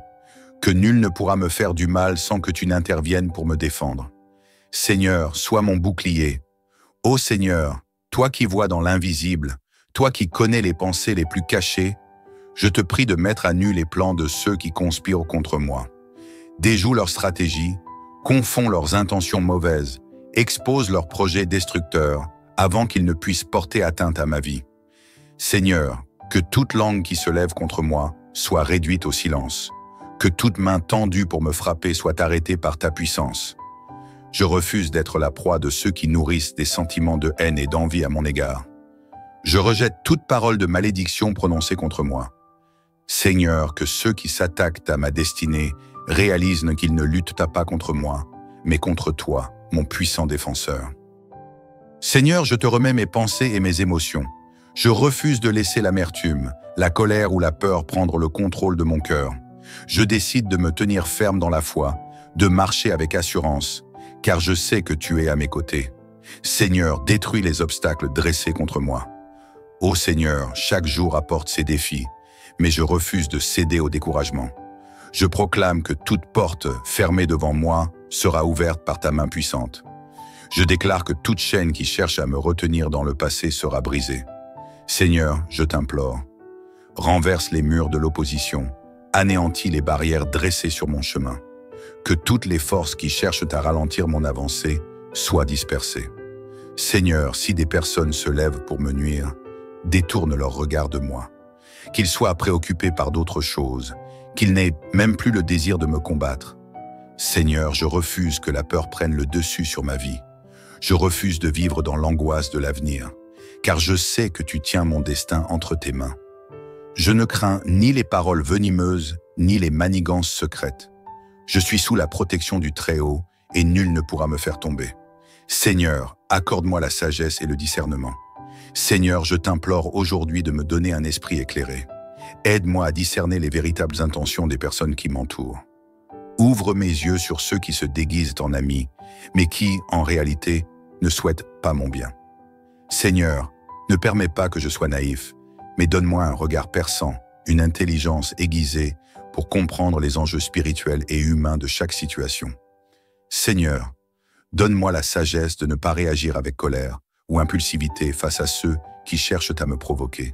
que nul ne pourra me faire du mal sans que tu n'interviennes pour me défendre. Seigneur, sois mon bouclier. Ô Seigneur, toi qui vois dans l'invisible, toi qui connais les pensées les plus cachées, je te prie de mettre à nu les plans de ceux qui conspirent contre moi. Déjoue leurs stratégies, confonds leurs intentions mauvaises, expose leurs projets destructeurs avant qu'ils ne puissent porter atteinte à ma vie. Seigneur, que toute langue qui se lève contre moi soit réduite au silence. Que toute main tendue pour me frapper soit arrêtée par ta puissance. Je refuse d'être la proie de ceux qui nourrissent des sentiments de haine et d'envie à mon égard. Je rejette toute parole de malédiction prononcée contre moi. Seigneur, que ceux qui s'attaquent à ma destinée réalisent qu'ils ne luttent pas contre moi, mais contre toi, mon puissant défenseur. Seigneur, je te remets mes pensées et mes émotions. Je refuse de laisser l'amertume, la colère ou la peur prendre le contrôle de mon cœur. Je décide de me tenir ferme dans la foi, de marcher avec assurance, car je sais que tu es à mes côtés. Seigneur, détruis les obstacles dressés contre moi. Ô Seigneur, chaque jour apporte ses défis, mais je refuse de céder au découragement. Je proclame que toute porte fermée devant moi sera ouverte par ta main puissante. Je déclare que toute chaîne qui cherche à me retenir dans le passé sera brisée. Seigneur, je t'implore, renverse les murs de l'opposition, anéantis les barrières dressées sur mon chemin. Que toutes les forces qui cherchent à ralentir mon avancée soient dispersées. Seigneur, si des personnes se lèvent pour me nuire, détourne leur regard de moi. Qu'ils soient préoccupés par d'autres choses, qu'ils n'aient même plus le désir de me combattre. Seigneur, je refuse que la peur prenne le dessus sur ma vie. Je refuse de vivre dans l'angoisse de l'avenir, car je sais que tu tiens mon destin entre tes mains. Je ne crains ni les paroles venimeuses, ni les manigances secrètes. Je suis sous la protection du Très-Haut, et nul ne pourra me faire tomber. Seigneur, accorde-moi la sagesse et le discernement. Seigneur, je t'implore aujourd'hui de me donner un esprit éclairé. Aide-moi à discerner les véritables intentions des personnes qui m'entourent. Ouvre mes yeux sur ceux qui se déguisent en amis, mais qui, en réalité, ne souhaitent pas mon bien. Seigneur, ne permets pas que je sois naïf, mais donne-moi un regard perçant, une intelligence aiguisée pour comprendre les enjeux spirituels et humains de chaque situation. Seigneur, donne-moi la sagesse de ne pas réagir avec colère ou impulsivité face à ceux qui cherchent à me provoquer.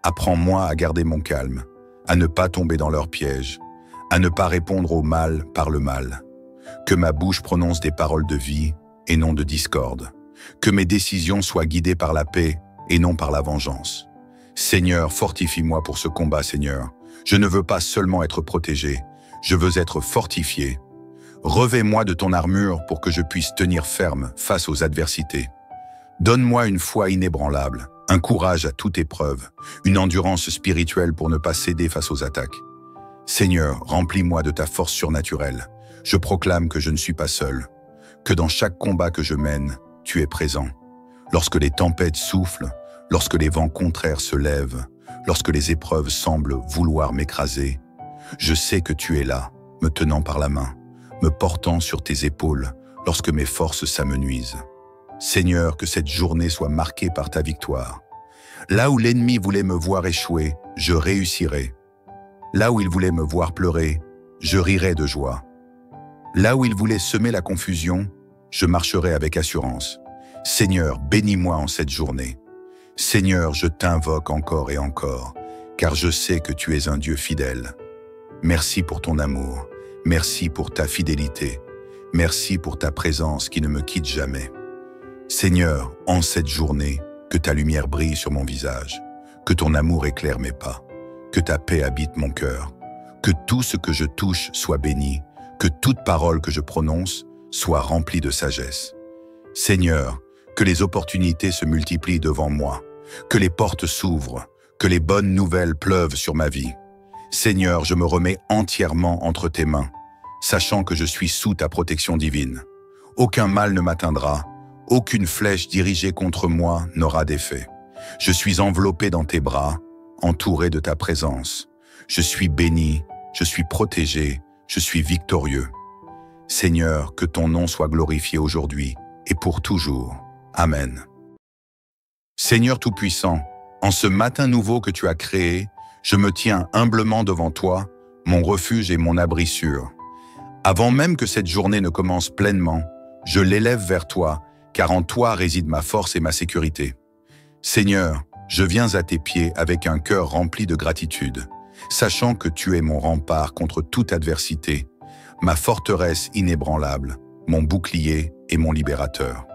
Apprends-moi à garder mon calme, à ne pas tomber dans leurs pièges, à ne pas répondre au mal par le mal. Que ma bouche prononce des paroles de vie et non de discorde. Que mes décisions soient guidées par la paix et non par la vengeance. Seigneur, fortifie-moi pour ce combat, Seigneur. Je ne veux pas seulement être protégé, je veux être fortifié. Revêt-moi de ton armure pour que je puisse tenir ferme face aux adversités. Donne-moi une foi inébranlable, un courage à toute épreuve, une endurance spirituelle pour ne pas céder face aux attaques. Seigneur, remplis-moi de ta force surnaturelle. Je proclame que je ne suis pas seul, que dans chaque combat que je mène, tu es présent. Lorsque les tempêtes soufflent, lorsque les vents contraires se lèvent, lorsque les épreuves semblent vouloir m'écraser, je sais que tu es là, me tenant par la main, me portant sur tes épaules lorsque mes forces s'amenuisent. Seigneur, que cette journée soit marquée par ta victoire. Là où l'ennemi voulait me voir échouer, je réussirai. Là où il voulait me voir pleurer, je rirai de joie. Là où il voulait semer la confusion, je marcherai avec assurance. Seigneur, bénis-moi en cette journée. Seigneur, je t'invoque encore et encore, car je sais que tu es un Dieu fidèle. Merci pour ton amour, merci pour ta fidélité, merci pour ta présence qui ne me quitte jamais. Seigneur, en cette journée, que ta lumière brille sur mon visage, que ton amour éclaire mes pas, que ta paix habite mon cœur, que tout ce que je touche soit béni, que toute parole que je prononce soit remplie de sagesse. Seigneur, que les opportunités se multiplient devant moi, que les portes s'ouvrent, que les bonnes nouvelles pleuvent sur ma vie. Seigneur, je me remets entièrement entre tes mains, sachant que je suis sous ta protection divine. Aucun mal ne m'atteindra, aucune flèche dirigée contre moi n'aura d'effet. Je suis enveloppé dans tes bras, entouré de ta présence. Je suis béni, je suis protégé, je suis victorieux. Seigneur, que ton nom soit glorifié aujourd'hui et pour toujours. Amen. Seigneur Tout-Puissant, en ce matin nouveau que tu as créé, je me tiens humblement devant toi, mon refuge et mon abri sûr. Avant même que cette journée ne commence pleinement, je l'élève vers toi, car en toi réside ma force et ma sécurité. Seigneur, je viens à tes pieds avec un cœur rempli de gratitude, sachant que tu es mon rempart contre toute adversité, ma forteresse inébranlable, mon bouclier et mon libérateur.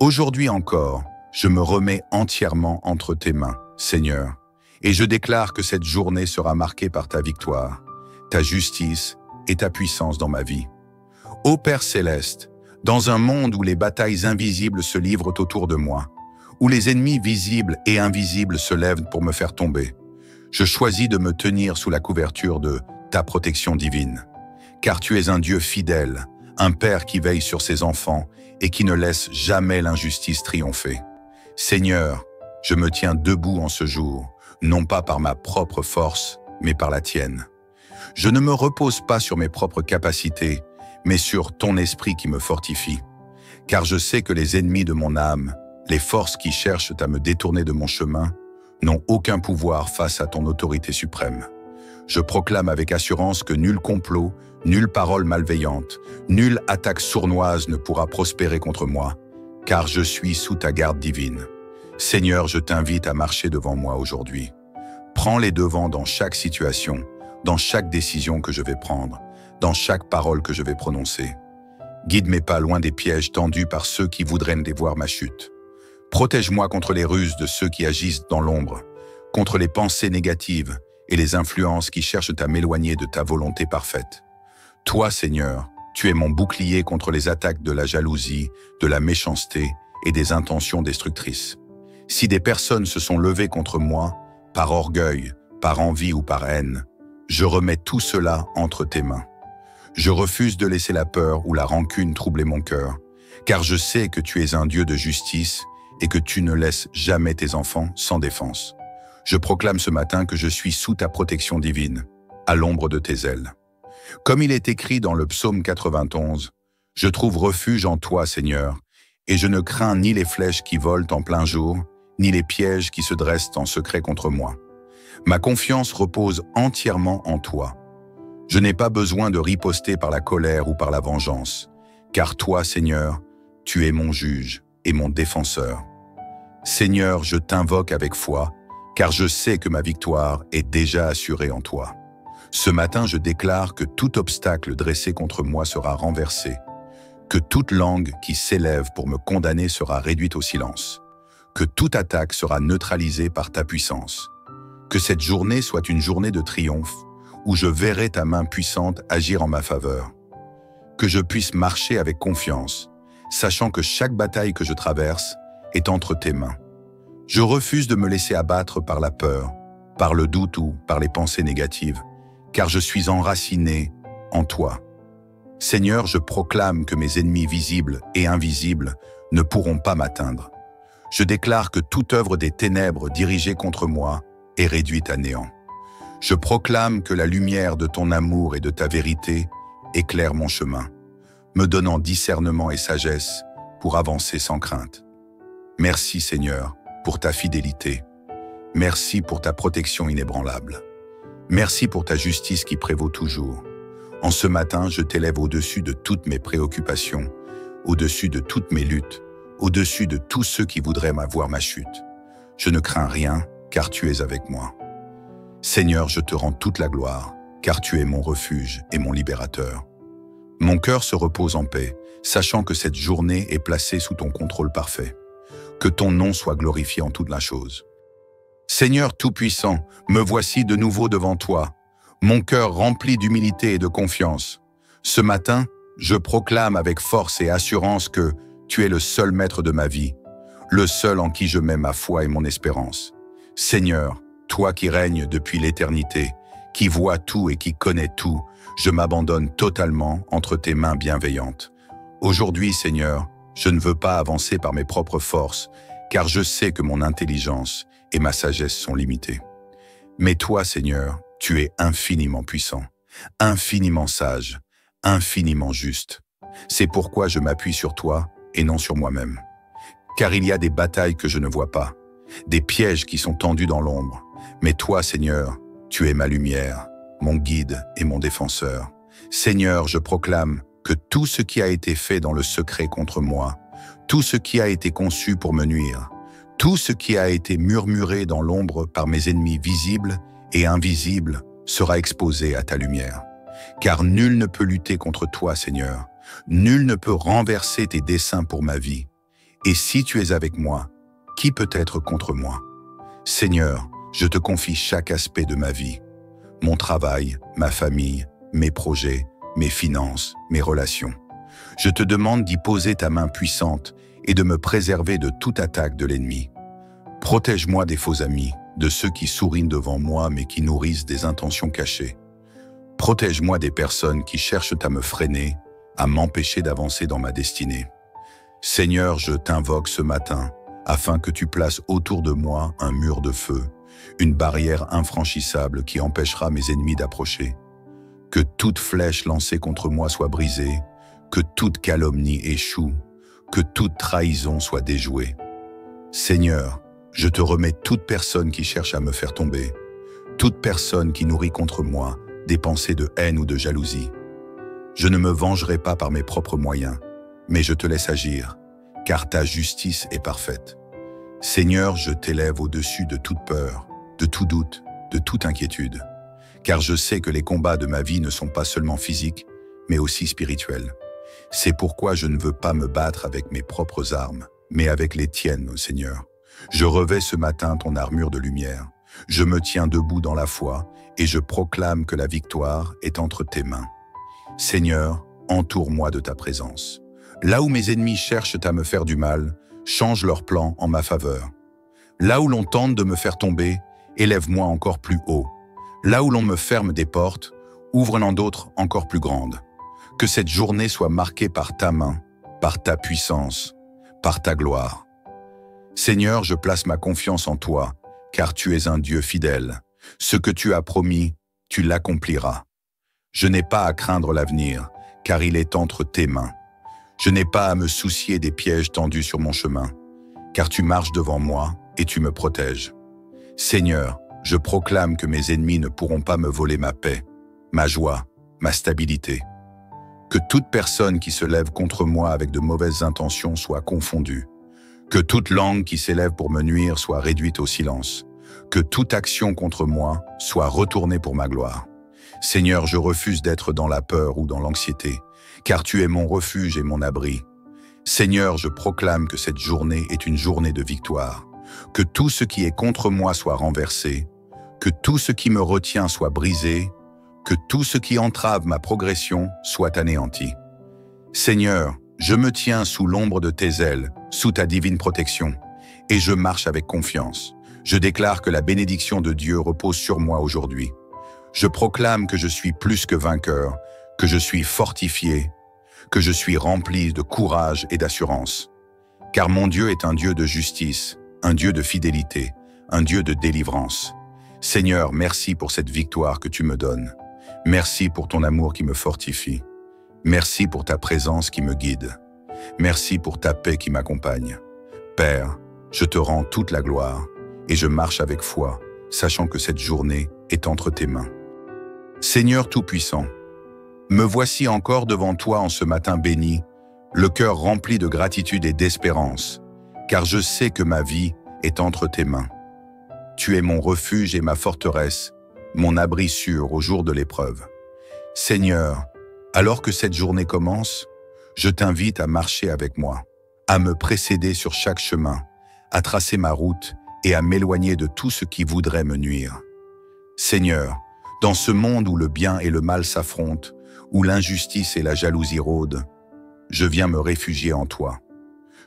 Aujourd'hui encore, je me remets entièrement entre tes mains, Seigneur, et je déclare que cette journée sera marquée par ta victoire, ta justice et ta puissance dans ma vie. Ô Père céleste, dans un monde où les batailles invisibles se livrent autour de moi, où les ennemis visibles et invisibles se lèvent pour me faire tomber, je choisis de me tenir sous la couverture de ta protection divine. Car tu es un Dieu fidèle, un Père qui veille sur ses enfants et qui ne laisse jamais l'injustice triompher. Seigneur, je me tiens debout en ce jour, non pas par ma propre force, mais par la tienne. Je ne me repose pas sur mes propres capacités, mais sur ton esprit qui me fortifie. Car je sais que les ennemis de mon âme, les forces qui cherchent à me détourner de mon chemin, n'ont aucun pouvoir face à ton autorité suprême. Je proclame avec assurance que nul complot, nulle parole malveillante, nulle attaque sournoise ne pourra prospérer contre moi, car je suis sous ta garde divine. Seigneur, je t'invite à marcher devant moi aujourd'hui. Prends les devants dans chaque situation, dans chaque décision que je vais prendre, dans chaque parole que je vais prononcer. Guide mes pas loin des pièges tendus par ceux qui voudraient dévoir ma chute. Protège-moi contre les ruses de ceux qui agissent dans l'ombre, contre les pensées négatives et les influences qui cherchent à m'éloigner de ta volonté parfaite. Toi, Seigneur, tu es mon bouclier contre les attaques de la jalousie, de la méchanceté et des intentions destructrices. Si des personnes se sont levées contre moi, par orgueil, par envie ou par haine, je remets tout cela entre tes mains. Je refuse de laisser la peur ou la rancune troubler mon cœur, car je sais que tu es un Dieu de justice et que tu ne laisses jamais tes enfants sans défense. Je proclame ce matin que je suis sous ta protection divine, à l'ombre de tes ailes. Comme il est écrit dans le psaume 91, « Je trouve refuge en toi, Seigneur, et je ne crains ni les flèches qui volent en plein jour, ni les pièges qui se dressent en secret contre moi. Ma confiance repose entièrement en toi. Je n'ai pas besoin de riposter par la colère ou par la vengeance, car toi, Seigneur, tu es mon juge et mon défenseur. Seigneur, je t'invoque avec foi, car je sais que ma victoire est déjà assurée en toi. Ce matin, je déclare que tout obstacle dressé contre moi sera renversé, que toute langue qui s'élève pour me condamner sera réduite au silence, que toute attaque sera neutralisée par ta puissance, que cette journée soit une journée de triomphe, où je verrai ta main puissante agir en ma faveur, que je puisse marcher avec confiance, sachant que chaque bataille que je traverse est entre tes mains. Je refuse de me laisser abattre par la peur, par le doute ou par les pensées négatives, car je suis enraciné en toi. Seigneur, je proclame que mes ennemis visibles et invisibles ne pourront pas m'atteindre. Je déclare que toute œuvre des ténèbres dirigée contre moi est réduite à néant. Je proclame que la lumière de ton amour et de ta vérité éclaire mon chemin, me donnant discernement et sagesse pour avancer sans crainte. Merci Seigneur pour ta fidélité. Merci pour ta protection inébranlable. Merci pour ta justice qui prévaut toujours. En ce matin, je t'élève au-dessus de toutes mes préoccupations, au-dessus de toutes mes luttes, au-dessus de tous ceux qui voudraient m'avoir ma chute. Je ne crains rien, car tu es avec moi. Seigneur, je te rends toute la gloire, car tu es mon refuge et mon libérateur. Mon cœur se repose en paix, sachant que cette journée est placée sous ton contrôle parfait. Que ton nom soit glorifié en toute la chose. Seigneur Tout-Puissant, me voici de nouveau devant toi, mon cœur rempli d'humilité et de confiance. Ce matin, je proclame avec force et assurance que tu es le seul maître de ma vie, le seul en qui je mets ma foi et mon espérance. Seigneur, toi qui règnes depuis l'éternité, qui vois tout et qui connais tout, je m'abandonne totalement entre tes mains bienveillantes. Aujourd'hui, Seigneur, je ne veux pas avancer par mes propres forces, car je sais que mon intelligence et ma sagesse sont limitées. Mais toi, Seigneur, tu es infiniment puissant, infiniment sage, infiniment juste. C'est pourquoi je m'appuie sur toi et non sur moi-même. Car il y a des batailles que je ne vois pas, des pièges qui sont tendus dans l'ombre. Mais toi, Seigneur, tu es ma lumière, mon guide et mon défenseur. Seigneur, je proclame que tout ce qui a été fait dans le secret contre moi, tout ce qui a été conçu pour me nuire, tout ce qui a été murmuré dans l'ombre par mes ennemis visibles et invisibles sera exposé à ta lumière. Car nul ne peut lutter contre toi, Seigneur. Nul ne peut renverser tes desseins pour ma vie. Et si tu es avec moi, qui peut être contre moi? Seigneur, je te confie chaque aspect de ma vie. Mon travail, ma famille, mes projets, mes finances, mes relations. Je te demande d'y poser ta main puissante et de me préserver de toute attaque de l'ennemi. Protège-moi des faux amis, de ceux qui sourient devant moi mais qui nourrissent des intentions cachées. Protège-moi des personnes qui cherchent à me freiner, à m'empêcher d'avancer dans ma destinée. Seigneur, je t'invoque ce matin afin que tu places autour de moi un mur de feu, une barrière infranchissable qui empêchera mes ennemis d'approcher. Que toute flèche lancée contre moi soit brisée, que toute calomnie échoue, que toute trahison soit déjouée. Seigneur, Je te remets toute personne qui cherche à me faire tomber, toute personne qui nourrit contre moi des pensées de haine ou de jalousie. Je ne me vengerai pas par mes propres moyens, mais je te laisse agir, car ta justice est parfaite. Seigneur, je t'élève au-dessus de toute peur, de tout doute, de toute inquiétude, car je sais que les combats de ma vie ne sont pas seulement physiques, mais aussi spirituels. C'est pourquoi je ne veux pas me battre avec mes propres armes, mais avec les tiennes, ô Seigneur. Je revêts ce matin ton armure de lumière. Je me tiens debout dans la foi et je proclame que la victoire est entre tes mains. Seigneur, entoure-moi de ta présence. Là où mes ennemis cherchent à me faire du mal, change leurs plans en ma faveur. Là où l'on tente de me faire tomber, élève-moi encore plus haut. Là où l'on me ferme des portes, ouvre-en d'autres encore plus grandes. Que cette journée soit marquée par ta main, par ta puissance, par ta gloire. Seigneur, je place ma confiance en toi, car tu es un Dieu fidèle. Ce que tu as promis, tu l'accompliras. Je n'ai pas à craindre l'avenir, car il est entre tes mains. Je n'ai pas à me soucier des pièges tendus sur mon chemin, car tu marches devant moi et tu me protèges. Seigneur, je proclame que mes ennemis ne pourront pas me voler ma paix, ma joie, ma stabilité. Que toute personne qui se lève contre moi avec de mauvaises intentions soit confondue. Que toute langue qui s'élève pour me nuire soit réduite au silence. Que toute action contre moi soit retournée pour ma gloire. Seigneur, je refuse d'être dans la peur ou dans l'anxiété, car tu es mon refuge et mon abri. Seigneur, je proclame que cette journée est une journée de victoire. Que tout ce qui est contre moi soit renversé. Que tout ce qui me retient soit brisé. Que tout ce qui entrave ma progression soit anéanti. Seigneur, je me tiens sous l'ombre de tes ailes, sous ta divine protection, et je marche avec confiance. Je déclare que la bénédiction de Dieu repose sur moi aujourd'hui. Je proclame que je suis plus que vainqueur, que je suis fortifié, que je suis rempli de courage et d'assurance. Car mon Dieu est un Dieu de justice, un Dieu de fidélité, un Dieu de délivrance. Seigneur, merci pour cette victoire que tu me donnes. Merci pour ton amour qui me fortifie. Merci pour ta présence qui me guide. Merci pour ta paix qui m'accompagne. Père, je te rends toute la gloire et je marche avec foi, sachant que cette journée est entre tes mains. Seigneur Tout-Puissant, me voici encore devant toi en ce matin béni, le cœur rempli de gratitude et d'espérance, car je sais que ma vie est entre tes mains. Tu es mon refuge et ma forteresse, mon abri sûr au jour de l'épreuve. Seigneur, alors que cette journée commence, je t'invite à marcher avec moi, à me précéder sur chaque chemin, à tracer ma route et à m'éloigner de tout ce qui voudrait me nuire. Seigneur, dans ce monde où le bien et le mal s'affrontent, où l'injustice et la jalousie rôdent, je viens me réfugier en toi.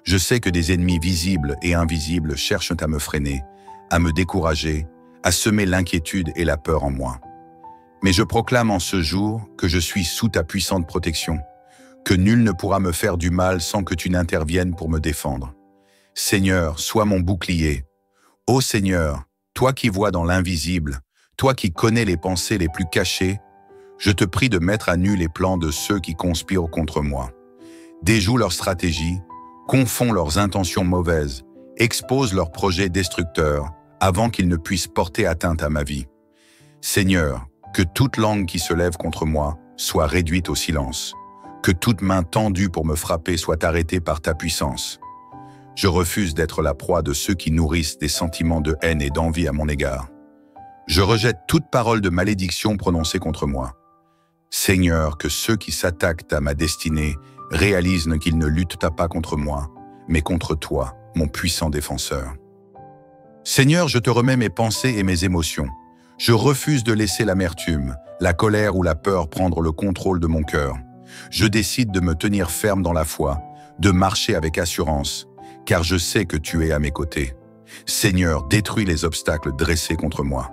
Je sais que des ennemis visibles et invisibles cherchent à me freiner, à me décourager, à semer l'inquiétude et la peur en moi. Mais je proclame en ce jour que je suis sous ta puissante protection, que nul ne pourra me faire du mal sans que tu n'interviennes pour me défendre. Seigneur, sois mon bouclier. Ô Seigneur, toi qui vois dans l'invisible, toi qui connais les pensées les plus cachées, je te prie de mettre à nu les plans de ceux qui conspirent contre moi. Déjoue leurs stratégies, confonds leurs intentions mauvaises, expose leurs projets destructeurs avant qu'ils ne puissent porter atteinte à ma vie. Seigneur, que toute langue qui se lève contre moi soit réduite au silence. Que toute main tendue pour me frapper soit arrêtée par ta puissance. Je refuse d'être la proie de ceux qui nourrissent des sentiments de haine et d'envie à mon égard. Je rejette toute parole de malédiction prononcée contre moi. Seigneur, que ceux qui s'attaquent à ma destinée réalisent qu'ils ne luttent pas contre moi, mais contre toi, mon puissant défenseur. Seigneur, je te remets mes pensées et mes émotions. Je refuse de laisser l'amertume, la colère ou la peur prendre le contrôle de mon cœur. Je décide de me tenir ferme dans la foi, de marcher avec assurance, car je sais que tu es à mes côtés. Seigneur, détruis les obstacles dressés contre moi.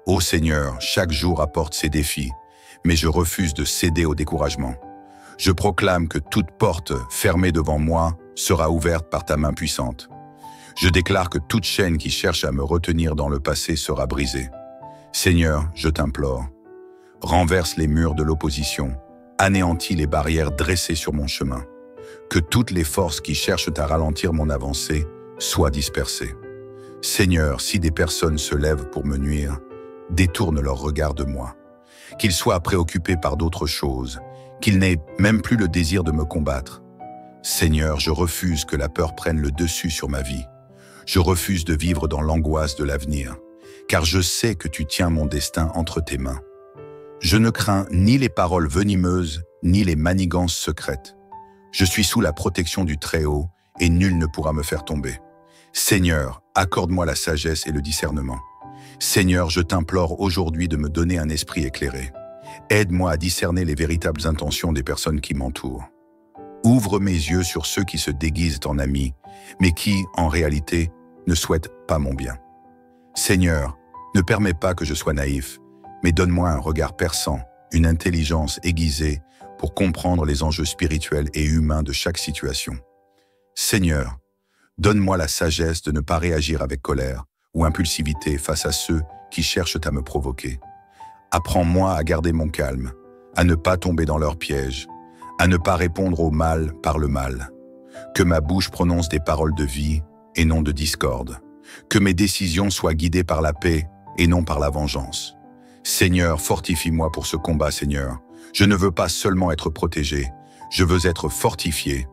Ô Seigneur, chaque jour apporte ses défis, mais je refuse de céder au découragement. Je proclame que toute porte fermée devant moi sera ouverte par ta main puissante. Je déclare que toute chaîne qui cherche à me retenir dans le passé sera brisée. Seigneur, je t'implore, renverse les murs de l'opposition, anéantis les barrières dressées sur mon chemin. Que toutes les forces qui cherchent à ralentir mon avancée soient dispersées. Seigneur, si des personnes se lèvent pour me nuire, détourne leur regard de moi. Qu'ils soient préoccupés par d'autres choses, qu'ils n'aient même plus le désir de me combattre. Seigneur, je refuse que la peur prenne le dessus sur ma vie. Je refuse de vivre dans l'angoisse de l'avenir, car je sais que tu tiens mon destin entre tes mains. Je ne crains ni les paroles venimeuses, ni les manigances secrètes. Je suis sous la protection du Très-Haut, et nul ne pourra me faire tomber. Seigneur, accorde-moi la sagesse et le discernement. Seigneur, je t'implore aujourd'hui de me donner un esprit éclairé. Aide-moi à discerner les véritables intentions des personnes qui m'entourent. Ouvre mes yeux sur ceux qui se déguisent en amis, mais qui, en réalité, ne souhaitent pas mon bien. Seigneur, ne permets pas que je sois naïf, mais donne-moi un regard perçant, une intelligence aiguisée pour comprendre les enjeux spirituels et humains de chaque situation. Seigneur, donne-moi la sagesse de ne pas réagir avec colère ou impulsivité face à ceux qui cherchent à me provoquer. Apprends-moi à garder mon calme, à ne pas tomber dans leurs pièges, à ne pas répondre au mal par le mal. Que ma bouche prononce des paroles de vie et non de discorde. Que mes décisions soient guidées par la paix et non par la vengeance. Seigneur, fortifie-moi pour ce combat, Seigneur. Je ne veux pas seulement être protégé, je veux être fortifié.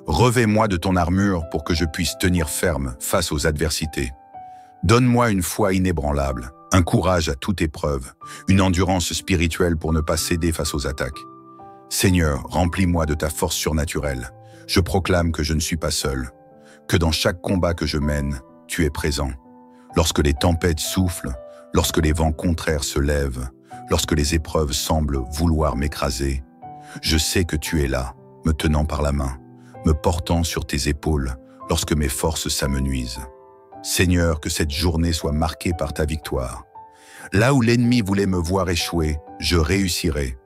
Revêt-moi de ton armure pour que je puisse tenir ferme face aux adversités. Donne-moi une foi inébranlable, un courage à toute épreuve, une endurance spirituelle pour ne pas céder face aux attaques. Seigneur, remplis-moi de ta force surnaturelle. Je proclame que je ne suis pas seul, que dans chaque combat que je mène, tu es présent. Lorsque les tempêtes soufflent, lorsque les vents contraires se lèvent, lorsque les épreuves semblent vouloir m'écraser, je sais que tu es là, me tenant par la main, me portant sur tes épaules lorsque mes forces s'amenuisent. Seigneur, que cette journée soit marquée par ta victoire. Là où l'ennemi voulait me voir échouer, je réussirai.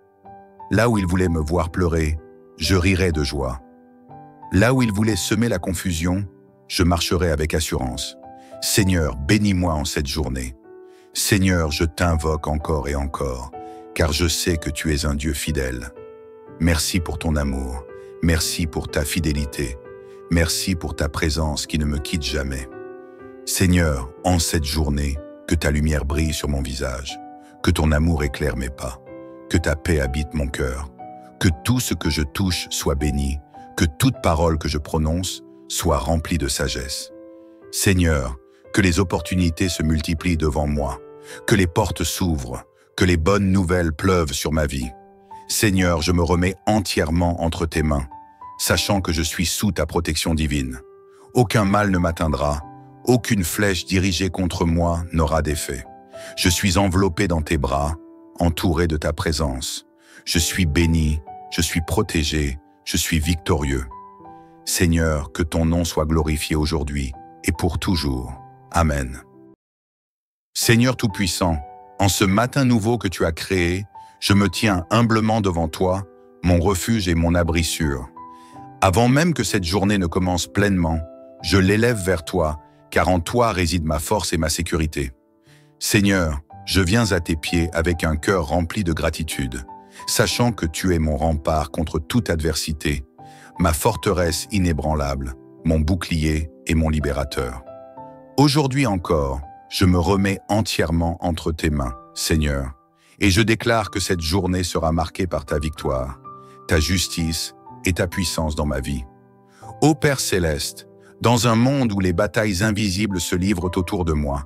Là où il voulait me voir pleurer, je rirai de joie. Là où il voulait semer la confusion, je marcherai avec assurance. Seigneur, bénis-moi en cette journée. Seigneur, je t'invoque encore et encore, car je sais que tu es un Dieu fidèle. Merci pour ton amour, merci pour ta fidélité, merci pour ta présence qui ne me quitte jamais. Seigneur, en cette journée, que ta lumière brille sur mon visage, que ton amour éclaire mes pas, que ta paix habite mon cœur, que tout ce que je touche soit béni, que toute parole que je prononce soit remplie de sagesse. Seigneur, que les opportunités se multiplient devant moi, que les portes s'ouvrent, que les bonnes nouvelles pleuvent sur ma vie. Seigneur, je me remets entièrement entre tes mains, sachant que je suis sous ta protection divine. Aucun mal ne m'atteindra, aucune flèche dirigée contre moi n'aura d'effet. Je suis enveloppé dans tes bras, entouré de ta présence. Je suis béni, je suis protégé, je suis victorieux. Seigneur, que ton nom soit glorifié aujourd'hui et pour toujours. Amen. Seigneur Tout-Puissant, en ce matin nouveau que tu as créé, je me tiens humblement devant toi, mon refuge et mon abri sûr. Avant même que cette journée ne commence pleinement, je l'élève vers toi, car en toi réside ma force et ma sécurité. Seigneur, je viens à tes pieds avec un cœur rempli de gratitude, sachant que tu es mon rempart contre toute adversité, ma forteresse inébranlable, mon bouclier et mon libérateur. Aujourd'hui encore, je me remets entièrement entre tes mains, Seigneur, et je déclare que cette journée sera marquée par ta victoire, ta justice et ta puissance dans ma vie. Ô Père céleste, dans un monde où les batailles invisibles se livrent autour de moi,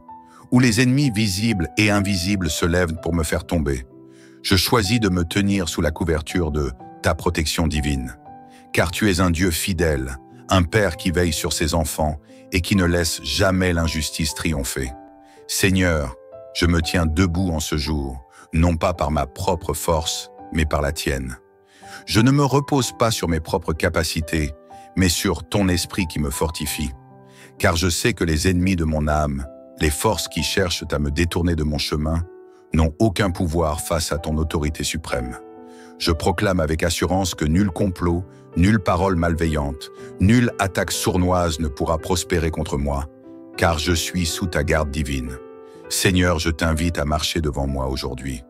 où les ennemis visibles et invisibles se lèvent pour me faire tomber, je choisis de me tenir sous la couverture de ta protection divine. Car tu es un Dieu fidèle, un Père qui veille sur ses enfants et qui ne laisse jamais l'injustice triompher. Seigneur, je me tiens debout en ce jour, non pas par ma propre force, mais par la tienne. Je ne me repose pas sur mes propres capacités, mais sur ton esprit qui me fortifie. Car je sais que les ennemis de mon âme, les forces qui cherchent à me détourner de mon chemin, n'ont aucun pouvoir face à ton autorité suprême. Je proclame avec assurance que nul complot, nulle parole malveillante, nulle attaque sournoise ne pourra prospérer contre moi, car je suis sous ta garde divine. Seigneur, je t'invite à marcher devant moi aujourd'hui.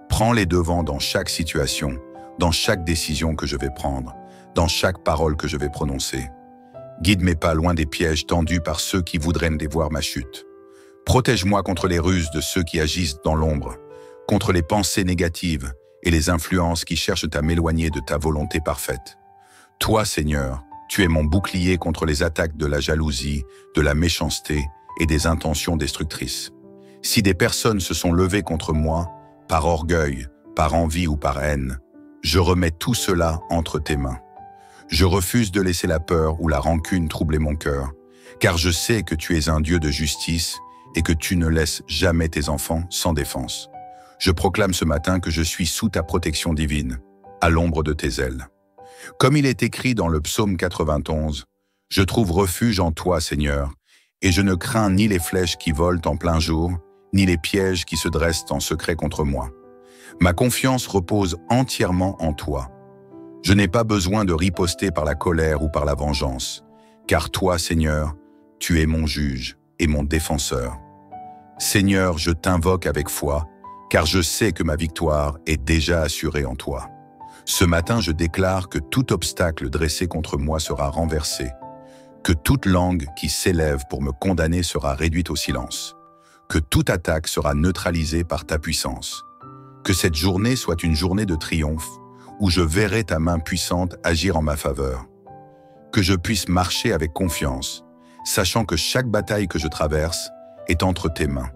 Prends les devants dans chaque situation, dans chaque décision que je vais prendre, dans chaque parole que je vais prononcer. Guide mes pas loin des pièges tendus par ceux qui voudraient me dévoir ma chute. Protège-moi contre les ruses de ceux qui agissent dans l'ombre, contre les pensées négatives et les influences qui cherchent à m'éloigner de ta volonté parfaite. Toi, Seigneur, tu es mon bouclier contre les attaques de la jalousie, de la méchanceté et des intentions destructrices. Si des personnes se sont levées contre moi, par orgueil, par envie ou par haine, je remets tout cela entre tes mains. Je refuse de laisser la peur ou la rancune troubler mon cœur, car je sais que tu es un Dieu de justice et que tu ne laisses jamais tes enfants sans défense. Je proclame ce matin que je suis sous ta protection divine, à l'ombre de tes ailes. Comme il est écrit dans le psaume 91, « Je trouve refuge en toi, Seigneur, et je ne crains ni les flèches qui volent en plein jour, ni les pièges qui se dressent en secret contre moi. Ma confiance repose entièrement en toi. Je n'ai pas besoin de riposter par la colère ou par la vengeance, car toi, Seigneur, tu es mon juge et mon défenseur. Seigneur, je t'invoque avec foi, car je sais que ma victoire est déjà assurée en toi. Ce matin, je déclare que tout obstacle dressé contre moi sera renversé, que toute langue qui s'élève pour me condamner sera réduite au silence, que toute attaque sera neutralisée par ta puissance, que cette journée soit une journée de triomphe, où je verrai ta main puissante agir en ma faveur, que je puisse marcher avec confiance, sachant que chaque bataille que je traverse est entre tes mains.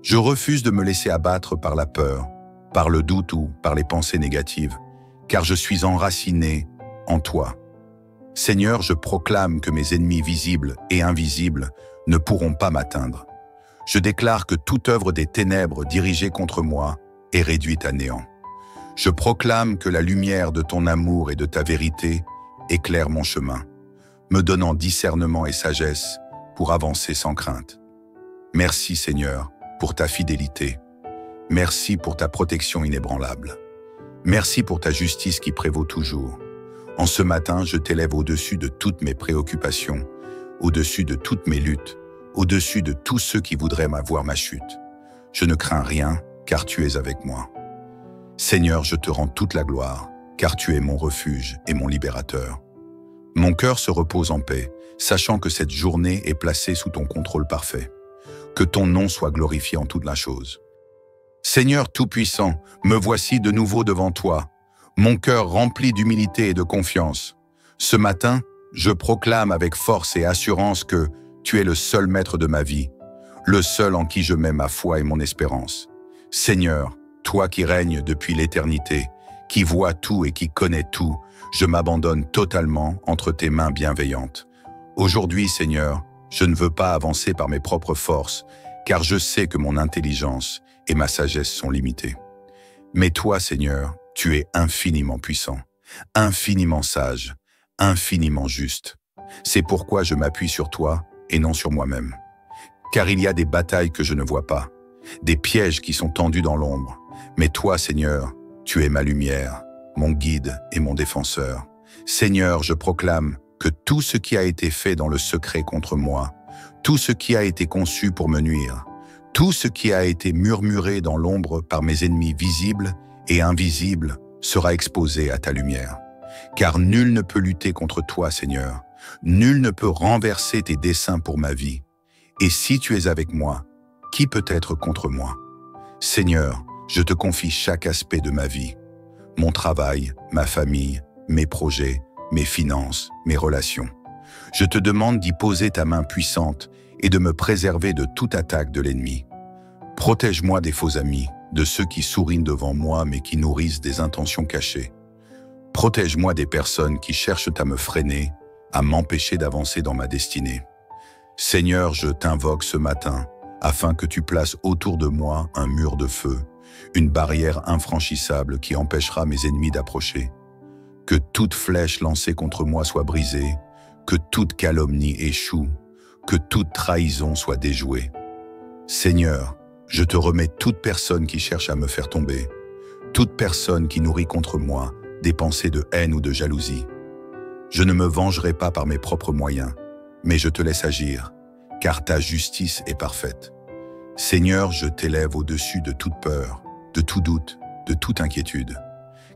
Je refuse de me laisser abattre par la peur, par le doute ou par les pensées négatives, car je suis enraciné en toi. Seigneur, je proclame que mes ennemis visibles et invisibles ne pourront pas m'atteindre. Je déclare que toute œuvre des ténèbres dirigée contre moi est réduite à néant. Je proclame que la lumière de ton amour et de ta vérité éclaire mon chemin, me donnant discernement et sagesse pour avancer sans crainte. Merci Seigneur pour ta fidélité. Merci pour ta protection inébranlable. Merci pour ta justice qui prévaut toujours. En ce matin, je t'élève au-dessus de toutes mes préoccupations, au-dessus de toutes mes luttes, au-dessus de tous ceux qui voudraient m'avoir ma chute. Je ne crains rien, car tu es avec moi. Seigneur, je te rends toute la gloire, car tu es mon refuge et mon libérateur. Mon cœur se repose en paix, sachant que cette journée est placée sous ton contrôle parfait. Que ton nom soit glorifié en toute la chose. Seigneur Tout-Puissant, me voici de nouveau devant toi, mon cœur rempli d'humilité et de confiance. Ce matin, je proclame avec force et assurance que tu es le seul maître de ma vie, le seul en qui je mets ma foi et mon espérance. Seigneur, toi qui règnes depuis l'éternité, qui vois tout et qui connais tout, je m'abandonne totalement entre tes mains bienveillantes. Aujourd'hui, Seigneur, je ne veux pas avancer par mes propres forces, car je sais que mon intelligence et ma sagesse sont limitées. Mais toi, Seigneur, tu es infiniment puissant, infiniment sage, infiniment juste. C'est pourquoi je m'appuie sur toi et non sur moi-même. Car il y a des batailles que je ne vois pas, des pièges qui sont tendus dans l'ombre. Mais toi, Seigneur, tu es ma lumière, mon guide et mon défenseur. Seigneur, je proclame que tout ce qui a été fait dans le secret contre moi, tout ce qui a été conçu pour me nuire, tout ce qui a été murmuré dans l'ombre par mes ennemis visibles et invisibles sera exposé à ta lumière. Car nul ne peut lutter contre toi, Seigneur. Nul ne peut renverser tes desseins pour ma vie. Et si tu es avec moi, qui peut être contre moi? Seigneur, je te confie chaque aspect de ma vie. Mon travail, ma famille, mes projets, mes finances, mes relations. Je te demande d'y poser ta main puissante et de me préserver de toute attaque de l'ennemi. Protège-moi des faux amis, de ceux qui sourinent devant moi mais qui nourrissent des intentions cachées. Protège-moi des personnes qui cherchent à me freiner, à m'empêcher d'avancer dans ma destinée. Seigneur, je t'invoque ce matin afin que tu places autour de moi un mur de feu, une barrière infranchissable qui empêchera mes ennemis d'approcher. Que toute flèche lancée contre moi soit brisée, que toute calomnie échoue, que toute trahison soit déjouée. Seigneur, je te remets toute personne qui cherche à me faire tomber, toute personne qui nourrit contre moi des pensées de haine ou de jalousie. Je ne me vengerai pas par mes propres moyens, mais je te laisse agir, car ta justice est parfaite. Seigneur, je t'élève au-dessus de toute peur, de tout doute, de toute inquiétude,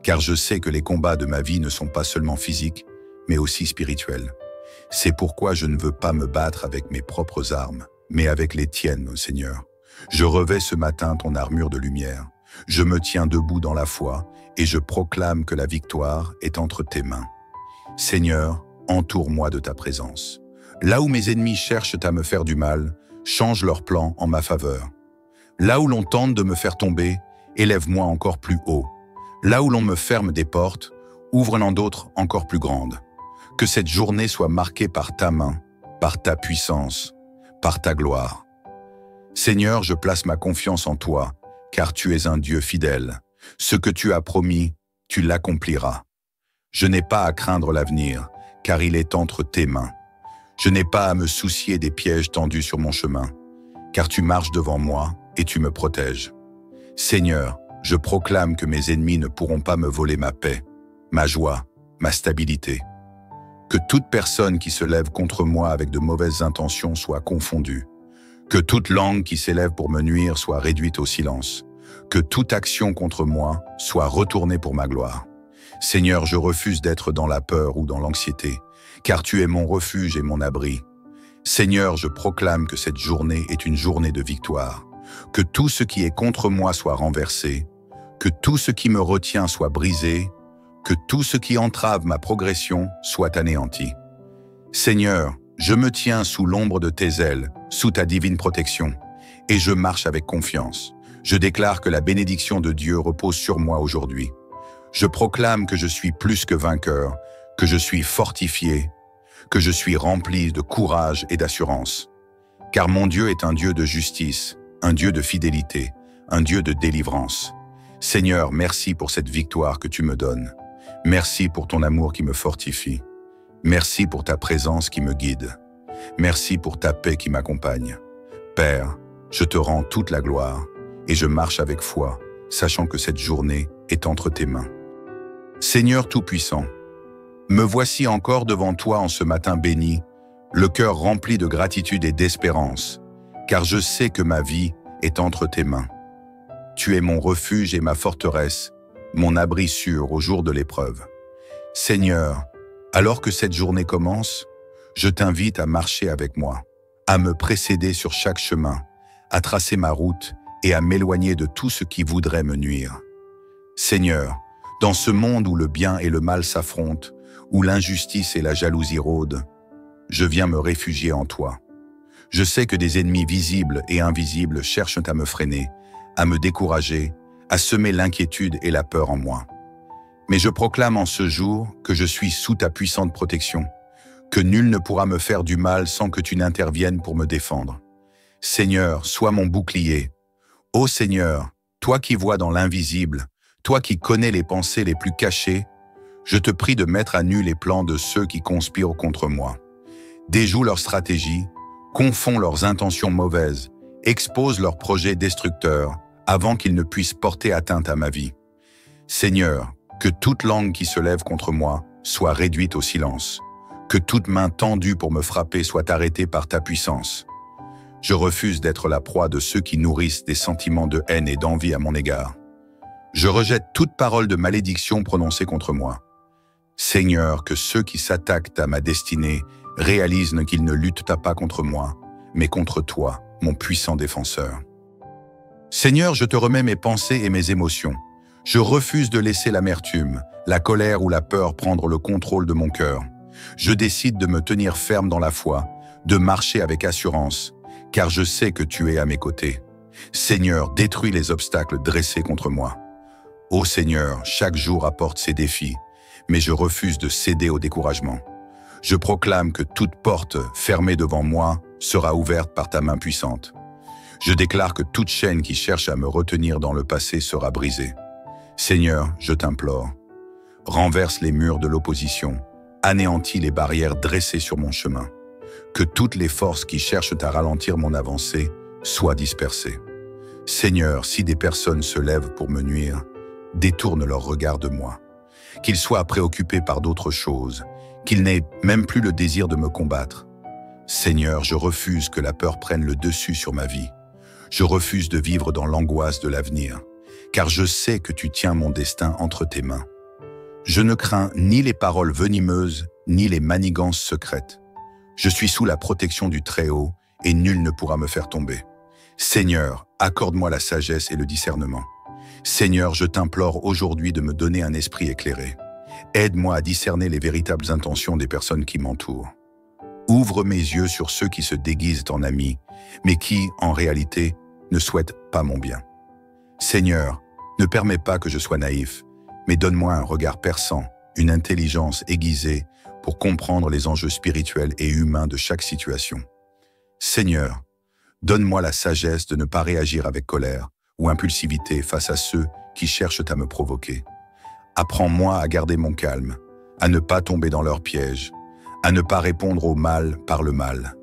car je sais que les combats de ma vie ne sont pas seulement physiques, mais aussi spirituels. C'est pourquoi je ne veux pas me battre avec mes propres armes, mais avec les tiennes, ô Seigneur. Je revais ce matin ton armure de lumière. Je me tiens debout dans la foi et je proclame que la victoire est entre tes mains. Seigneur, entoure-moi de ta présence. Là où mes ennemis cherchent à me faire du mal, change leurs plans en ma faveur. Là où l'on tente de me faire tomber, élève-moi encore plus haut. Là où l'on me ferme des portes, ouvre-en d'autres encore plus grandes. Que cette journée soit marquée par ta main, par ta puissance, par ta gloire. Seigneur, je place ma confiance en toi, car tu es un Dieu fidèle. Ce que tu as promis, tu l'accompliras. Je n'ai pas à craindre l'avenir, car il est entre tes mains. Je n'ai pas à me soucier des pièges tendus sur mon chemin, car tu marches devant moi et tu me protèges. Seigneur, je proclame que mes ennemis ne pourront pas me voler ma paix, ma joie, ma stabilité. Que toute personne qui se lève contre moi avec de mauvaises intentions soit confondue. Que toute langue qui s'élève pour me nuire soit réduite au silence. Que toute action contre moi soit retournée pour ma gloire. Seigneur, je refuse d'être dans la peur ou dans l'anxiété, car tu es mon refuge et mon abri. Seigneur, je proclame que cette journée est une journée de victoire. Que tout ce qui est contre moi soit renversé. Que tout ce qui me retient soit brisé. Que tout ce qui entrave ma progression soit anéanti. Seigneur, je me tiens sous l'ombre de tes ailes, sous ta divine protection, et je marche avec confiance. Je déclare que la bénédiction de Dieu repose sur moi aujourd'hui. Je proclame que je suis plus que vainqueur, que je suis fortifié, que je suis rempli de courage et d'assurance. Car mon Dieu est un Dieu de justice, un Dieu de fidélité, un Dieu de délivrance. Seigneur, merci pour cette victoire que tu me donnes. Merci pour ton amour qui me fortifie. Merci pour ta présence qui me guide. Merci pour ta paix qui m'accompagne. Père, je te rends toute la gloire et je marche avec foi, sachant que cette journée est entre tes mains. Seigneur Tout-Puissant, me voici encore devant toi en ce matin béni, le cœur rempli de gratitude et d'espérance, car je sais que ma vie est entre tes mains. Tu es mon refuge et ma forteresse, mon abri sûr au jour de l'épreuve. Seigneur, alors que cette journée commence, je t'invite à marcher avec moi, à me précéder sur chaque chemin, à tracer ma route et à m'éloigner de tout ce qui voudrait me nuire. Seigneur, dans ce monde où le bien et le mal s'affrontent, où l'injustice et la jalousie rôdent, je viens me réfugier en toi. Je sais que des ennemis visibles et invisibles cherchent à me freiner, à me décourager, à semer l'inquiétude et la peur en moi. Mais je proclame en ce jour que je suis sous ta puissante protection, que nul ne pourra me faire du mal sans que tu n'interviennes pour me défendre. Seigneur, sois mon bouclier. Ô Seigneur, toi qui vois dans l'invisible, toi qui connais les pensées les plus cachées, je te prie de mettre à nu les plans de ceux qui conspirent contre moi. Déjoue leurs stratégies, confonds leurs intentions mauvaises, expose leurs projets destructeurs avant qu'ils ne puissent porter atteinte à ma vie. Seigneur, que toute langue qui se lève contre moi soit réduite au silence, que toute main tendue pour me frapper soit arrêtée par ta puissance. Je refuse d'être la proie de ceux qui nourrissent des sentiments de haine et d'envie à mon égard. Je rejette toute parole de malédiction prononcée contre moi. Seigneur, que ceux qui s'attaquent à ma destinée réalisent qu'ils ne luttent pas contre moi, mais contre toi, mon puissant défenseur. Seigneur, je te remets mes pensées et mes émotions. Je refuse de laisser l'amertume, la colère ou la peur prendre le contrôle de mon cœur. Je décide de me tenir ferme dans la foi, de marcher avec assurance, car je sais que tu es à mes côtés. Seigneur, détruis les obstacles dressés contre moi. Ô Seigneur, chaque jour apporte ses défis, mais je refuse de céder au découragement. Je proclame que toute porte fermée devant moi sera ouverte par ta main puissante. Je déclare que toute chaîne qui cherche à me retenir dans le passé sera brisée. Seigneur, je t'implore, renverse les murs de l'opposition, anéantis les barrières dressées sur mon chemin. Que toutes les forces qui cherchent à ralentir mon avancée soient dispersées. Seigneur, si des personnes se lèvent pour me nuire, détourne leur regard de moi. Qu'ils soient préoccupés par d'autres choses, qu'ils n'aient même plus le désir de me combattre. Seigneur, je refuse que la peur prenne le dessus sur ma vie. Je refuse de vivre dans l'angoisse de l'avenir, car je sais que tu tiens mon destin entre tes mains. Je ne crains ni les paroles venimeuses, ni les manigances secrètes. Je suis sous la protection du Très-Haut et nul ne pourra me faire tomber. Seigneur, accorde-moi la sagesse et le discernement. Seigneur, je t'implore aujourd'hui de me donner un esprit éclairé. Aide-moi à discerner les véritables intentions des personnes qui m'entourent. Ouvre mes yeux sur ceux qui se déguisent en amis, mais qui, en réalité, ne souhaitent pas mon bien. Seigneur, ne permets pas que je sois naïf, mais donne-moi un regard perçant, une intelligence aiguisée pour comprendre les enjeux spirituels et humains de chaque situation. Seigneur, donne-moi la sagesse de ne pas réagir avec colère ou impulsivité face à ceux qui cherchent à me provoquer. Apprends-moi à garder mon calme, à ne pas tomber dans leurs pièges, à ne pas répondre au mal par le mal.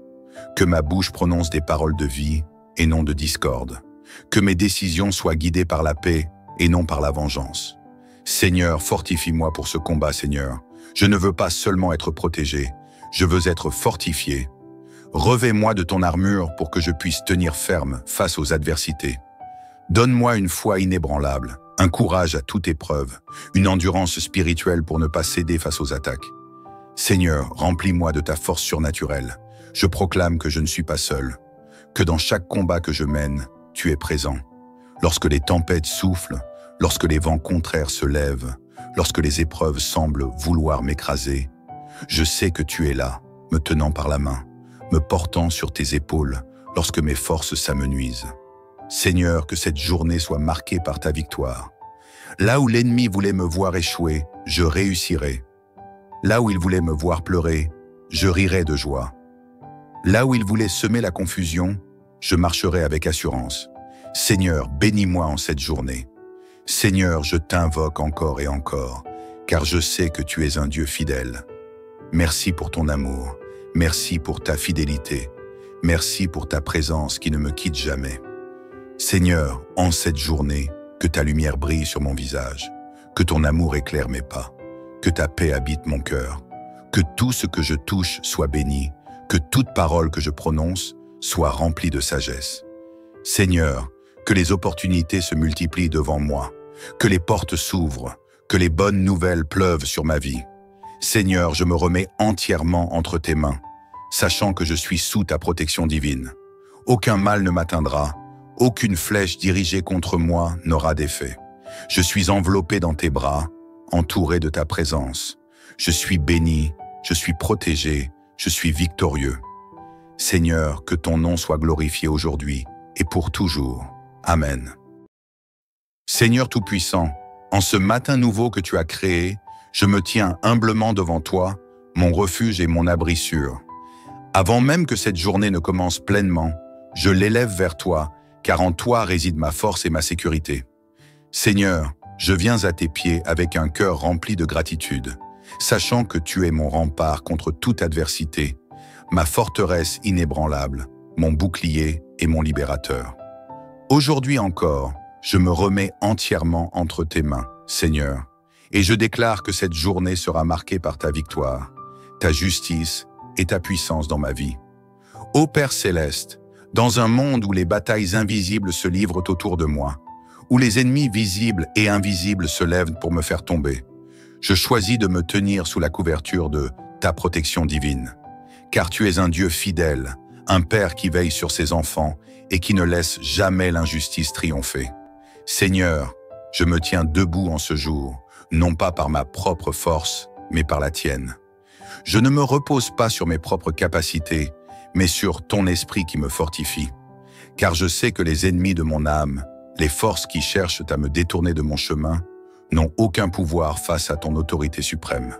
Que ma bouche prononce des paroles de vie et non de discorde. Que mes décisions soient guidées par la paix et non par la vengeance. Seigneur, fortifie-moi pour ce combat, Seigneur. Je ne veux pas seulement être protégé, je veux être fortifié. Revêt-moi de ton armure pour que je puisse tenir ferme face aux adversités. Donne-moi une foi inébranlable, un courage à toute épreuve, une endurance spirituelle pour ne pas céder face aux attaques. Seigneur, remplis-moi de ta force surnaturelle. Je proclame que je ne suis pas seul, que dans chaque combat que je mène, tu es présent. Lorsque les tempêtes soufflent, lorsque les vents contraires se lèvent, lorsque les épreuves semblent vouloir m'écraser, je sais que tu es là, me tenant par la main, me portant sur tes épaules lorsque mes forces s'amenuisent. Seigneur, que cette journée soit marquée par ta victoire. Là où l'ennemi voulait me voir échouer, je réussirai. Là où il voulait me voir pleurer, je rirai de joie. Là où il voulait semer la confusion, je marcherai avec assurance. Seigneur, bénis-moi en cette journée. Seigneur, je t'invoque encore et encore, car je sais que tu es un Dieu fidèle. Merci pour ton amour, merci pour ta fidélité, merci pour ta présence qui ne me quitte jamais. Seigneur, en cette journée, que ta lumière brille sur mon visage, que ton amour éclaire mes pas, que ta paix habite mon cœur, que tout ce que je touche soit béni, que toute parole que je prononce soit remplie de sagesse. Seigneur, que les opportunités se multiplient devant moi, que les portes s'ouvrent, que les bonnes nouvelles pleuvent sur ma vie. Seigneur, je me remets entièrement entre tes mains, sachant que je suis sous ta protection divine. Aucun mal ne m'atteindra, aucune flèche dirigée contre moi n'aura d'effet. Je suis enveloppé dans tes bras, entouré de ta présence. Je suis béni, je suis protégé, je suis victorieux. Seigneur, que ton nom soit glorifié aujourd'hui et pour toujours. Amen. Seigneur Tout-Puissant, en ce matin nouveau que tu as créé, je me tiens humblement devant toi, mon refuge et mon abri sûr. Avant même que cette journée ne commence pleinement, je l'élève vers toi, car en toi réside ma force et ma sécurité. Seigneur, je viens à tes pieds avec un cœur rempli de gratitude, sachant que tu es mon rempart contre toute adversité, ma forteresse inébranlable, mon bouclier et mon libérateur. Aujourd'hui encore, je me remets entièrement entre tes mains, Seigneur, et je déclare que cette journée sera marquée par ta victoire, ta justice et ta puissance dans ma vie. Ô Père céleste, dans un monde où les batailles invisibles se livrent autour de moi, où les ennemis visibles et invisibles se lèvent pour me faire tomber, je choisis de me tenir sous la couverture de ta protection divine. Car tu es un Dieu fidèle, un Père qui veille sur ses enfants et qui ne laisse jamais l'injustice triompher. Seigneur, je me tiens debout en ce jour, non pas par ma propre force, mais par la tienne. Je ne me repose pas sur mes propres capacités, mais sur ton esprit qui me fortifie. Car je sais que les ennemis de mon âme, les forces qui cherchent à me détourner de mon chemin, n'ont aucun pouvoir face à ton autorité suprême.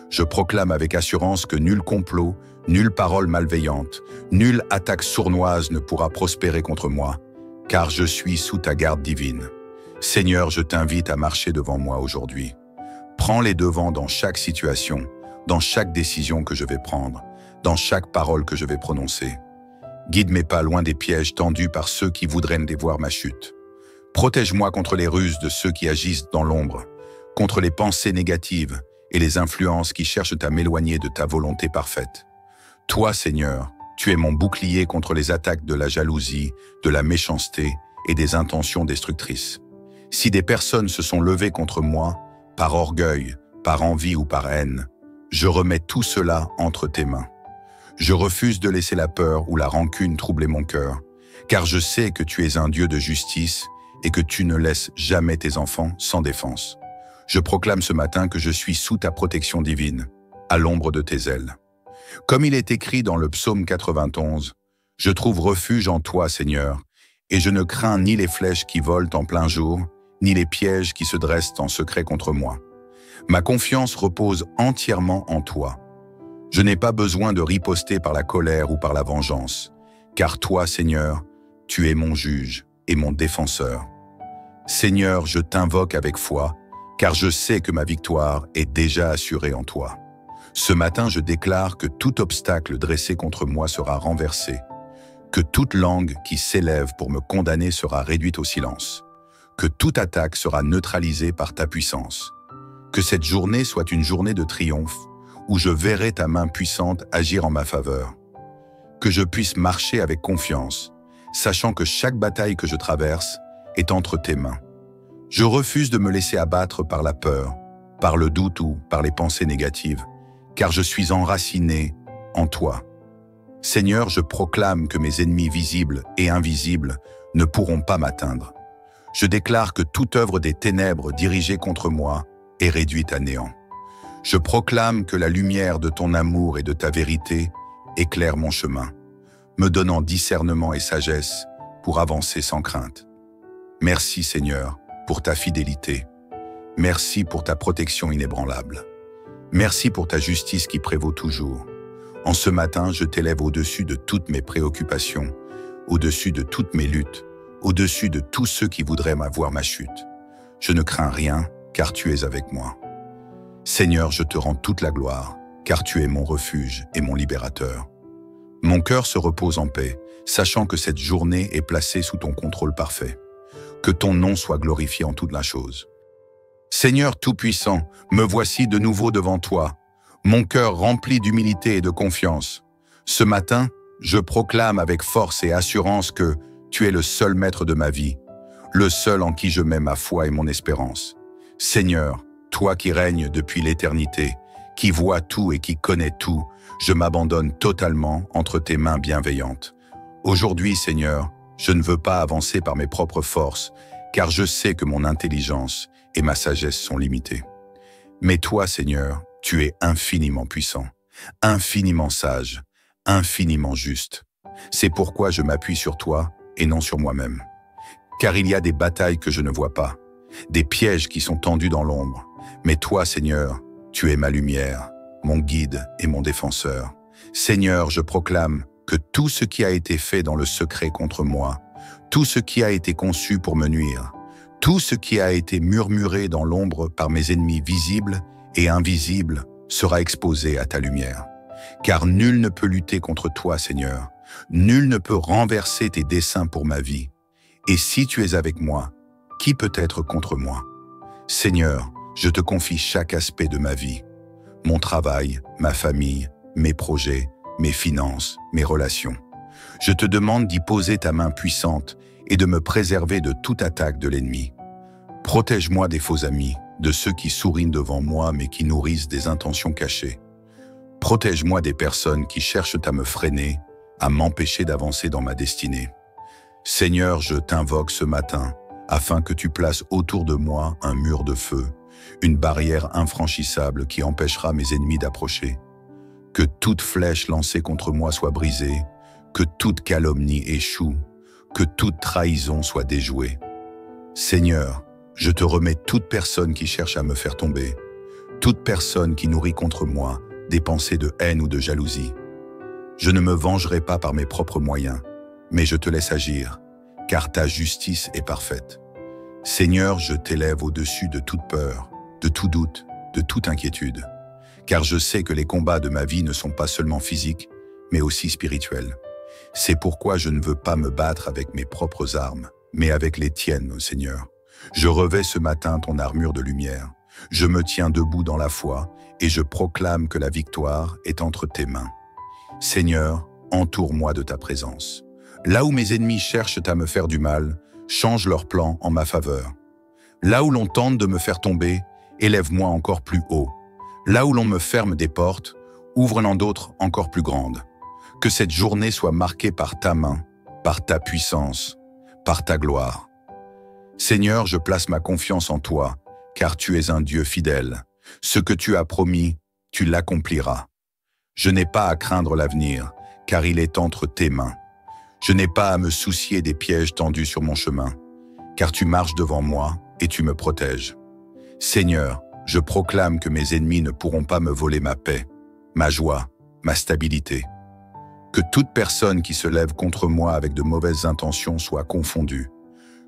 Je proclame avec assurance que nul complot, nulle parole malveillante, nulle attaque sournoise ne pourra prospérer contre moi, car je suis sous ta garde divine. Seigneur, je t'invite à marcher devant moi aujourd'hui. Prends les devants dans chaque situation, dans chaque décision que je vais prendre, dans chaque parole que je vais prononcer. Guide mes pas loin des pièges tendus par ceux qui voudraient dévoir ma chute. Protège-moi contre les ruses de ceux qui agissent dans l'ombre, contre les pensées négatives et les influences qui cherchent à m'éloigner de ta volonté parfaite. Toi, Seigneur, tu es mon bouclier contre les attaques de la jalousie, de la méchanceté et des intentions destructrices. Si des personnes se sont levées contre moi, par orgueil, par envie ou par haine, je remets tout cela entre tes mains. Je refuse de laisser la peur ou la rancune troubler mon cœur, car je sais que tu es un Dieu de justice et que tu ne laisses jamais tes enfants sans défense. Je proclame ce matin que je suis sous ta protection divine, à l'ombre de tes ailes. Comme il est écrit dans le psaume 91, « Je trouve refuge en toi, Seigneur, et je ne crains ni les flèches qui volent en plein jour, ni les pièges qui se dressent en secret contre moi. Ma confiance repose entièrement en toi. Je n'ai pas besoin de riposter par la colère ou par la vengeance, car toi, Seigneur, tu es mon juge et mon défenseur. Seigneur, je t'invoque avec foi, car je sais que ma victoire est déjà assurée en toi. Ce matin, je déclare que tout obstacle dressé contre moi sera renversé, que toute langue qui s'élève pour me condamner sera réduite au silence, que toute attaque sera neutralisée par ta puissance, que cette journée soit une journée de triomphe, où je verrai ta main puissante agir en ma faveur, que je puisse marcher avec confiance, sachant que chaque bataille que je traverse est entre tes mains. Je refuse de me laisser abattre par la peur, par le doute ou par les pensées négatives, car je suis enraciné en toi. Seigneur, je proclame que mes ennemis visibles et invisibles ne pourront pas m'atteindre. Je déclare que toute œuvre des ténèbres dirigée contre moi est réduite à néant. Je proclame que la lumière de ton amour et de ta vérité éclaire mon chemin, me donnant discernement et sagesse pour avancer sans crainte. Merci Seigneur pour ta fidélité. Merci pour ta protection inébranlable. Merci pour ta justice qui prévaut toujours. En ce matin, je t'élève au-dessus de toutes mes préoccupations, au-dessus de toutes mes luttes, au-dessus de tous ceux qui voudraient m'avoir ma chute. Je ne crains rien, car tu es avec moi. Seigneur, je te rends toute la gloire, car tu es mon refuge et mon libérateur. Mon cœur se repose en paix, sachant que cette journée est placée sous ton contrôle parfait. Que ton nom soit glorifié en toute la chose. Seigneur Tout-Puissant, me voici de nouveau devant toi, mon cœur rempli d'humilité et de confiance. Ce matin, je proclame avec force et assurance que tu es le seul maître de ma vie, le seul en qui je mets ma foi et mon espérance. Seigneur, toi qui règnes depuis l'éternité, qui vois tout et qui connais tout, je m'abandonne totalement entre tes mains bienveillantes. Aujourd'hui, Seigneur, je ne veux pas avancer par mes propres forces, car je sais que mon intelligence et ma sagesse sont limitées. Mais toi, Seigneur, tu es infiniment puissant, infiniment sage, infiniment juste. C'est pourquoi je m'appuie sur toi et non sur moi-même. Car il y a des batailles que je ne vois pas, des pièges qui sont tendus dans l'ombre. Mais toi, Seigneur, tu es ma lumière, mon guide et mon défenseur. Seigneur, je proclame que tout ce qui a été fait dans le secret contre moi, tout ce qui a été conçu pour me nuire, tout ce qui a été murmuré dans l'ombre par mes ennemis visibles et invisibles sera exposé à ta lumière. Car nul ne peut lutter contre toi, Seigneur. Nul ne peut renverser tes desseins pour ma vie. Et si tu es avec moi, qui peut être contre moi? Seigneur, je te confie chaque aspect de ma vie. Mon travail, ma famille, mes projets, mes finances, mes relations. Je te demande d'y poser ta main puissante et de me préserver de toute attaque de l'ennemi. Protège-moi des faux amis, de ceux qui sourient devant moi mais qui nourrissent des intentions cachées. Protège-moi des personnes qui cherchent à me freiner, à m'empêcher d'avancer dans ma destinée. Seigneur, je t'invoque ce matin, afin que tu places autour de moi un mur de feu, une barrière infranchissable qui empêchera mes ennemis d'approcher. Que toute flèche lancée contre moi soit brisée, que toute calomnie échoue, que toute trahison soit déjouée. Seigneur, je te remets toute personne qui cherche à me faire tomber, toute personne qui nourrit contre moi des pensées de haine ou de jalousie. Je ne me vengerai pas par mes propres moyens, mais je te laisse agir, car ta justice est parfaite. Seigneur, je t'élève au-dessus de toute peur, de tout doute, de toute inquiétude, car je sais que les combats de ma vie ne sont pas seulement physiques, mais aussi spirituels. C'est pourquoi je ne veux pas me battre avec mes propres armes, mais avec les tiennes, ô Seigneur. Je revêts ce matin ton armure de lumière. Je me tiens debout dans la foi et je proclame que la victoire est entre tes mains. Seigneur, entoure-moi de ta présence. Là où mes ennemis cherchent à me faire du mal, change leurs plans en ma faveur. Là où l'on tente de me faire tomber, élève-moi encore plus haut. Là où l'on me ferme des portes, ouvre-en d'autres encore plus grandes. Que cette journée soit marquée par ta main, par ta puissance, par ta gloire. Seigneur, je place ma confiance en toi, car tu es un Dieu fidèle. Ce que tu as promis, tu l'accompliras. Je n'ai pas à craindre l'avenir, car il est entre tes mains. Je n'ai pas à me soucier des pièges tendus sur mon chemin, car tu marches devant moi et tu me protèges. Seigneur, je proclame que mes ennemis ne pourront pas me voler ma paix, ma joie, ma stabilité. Que toute personne qui se lève contre moi avec de mauvaises intentions soit confondue.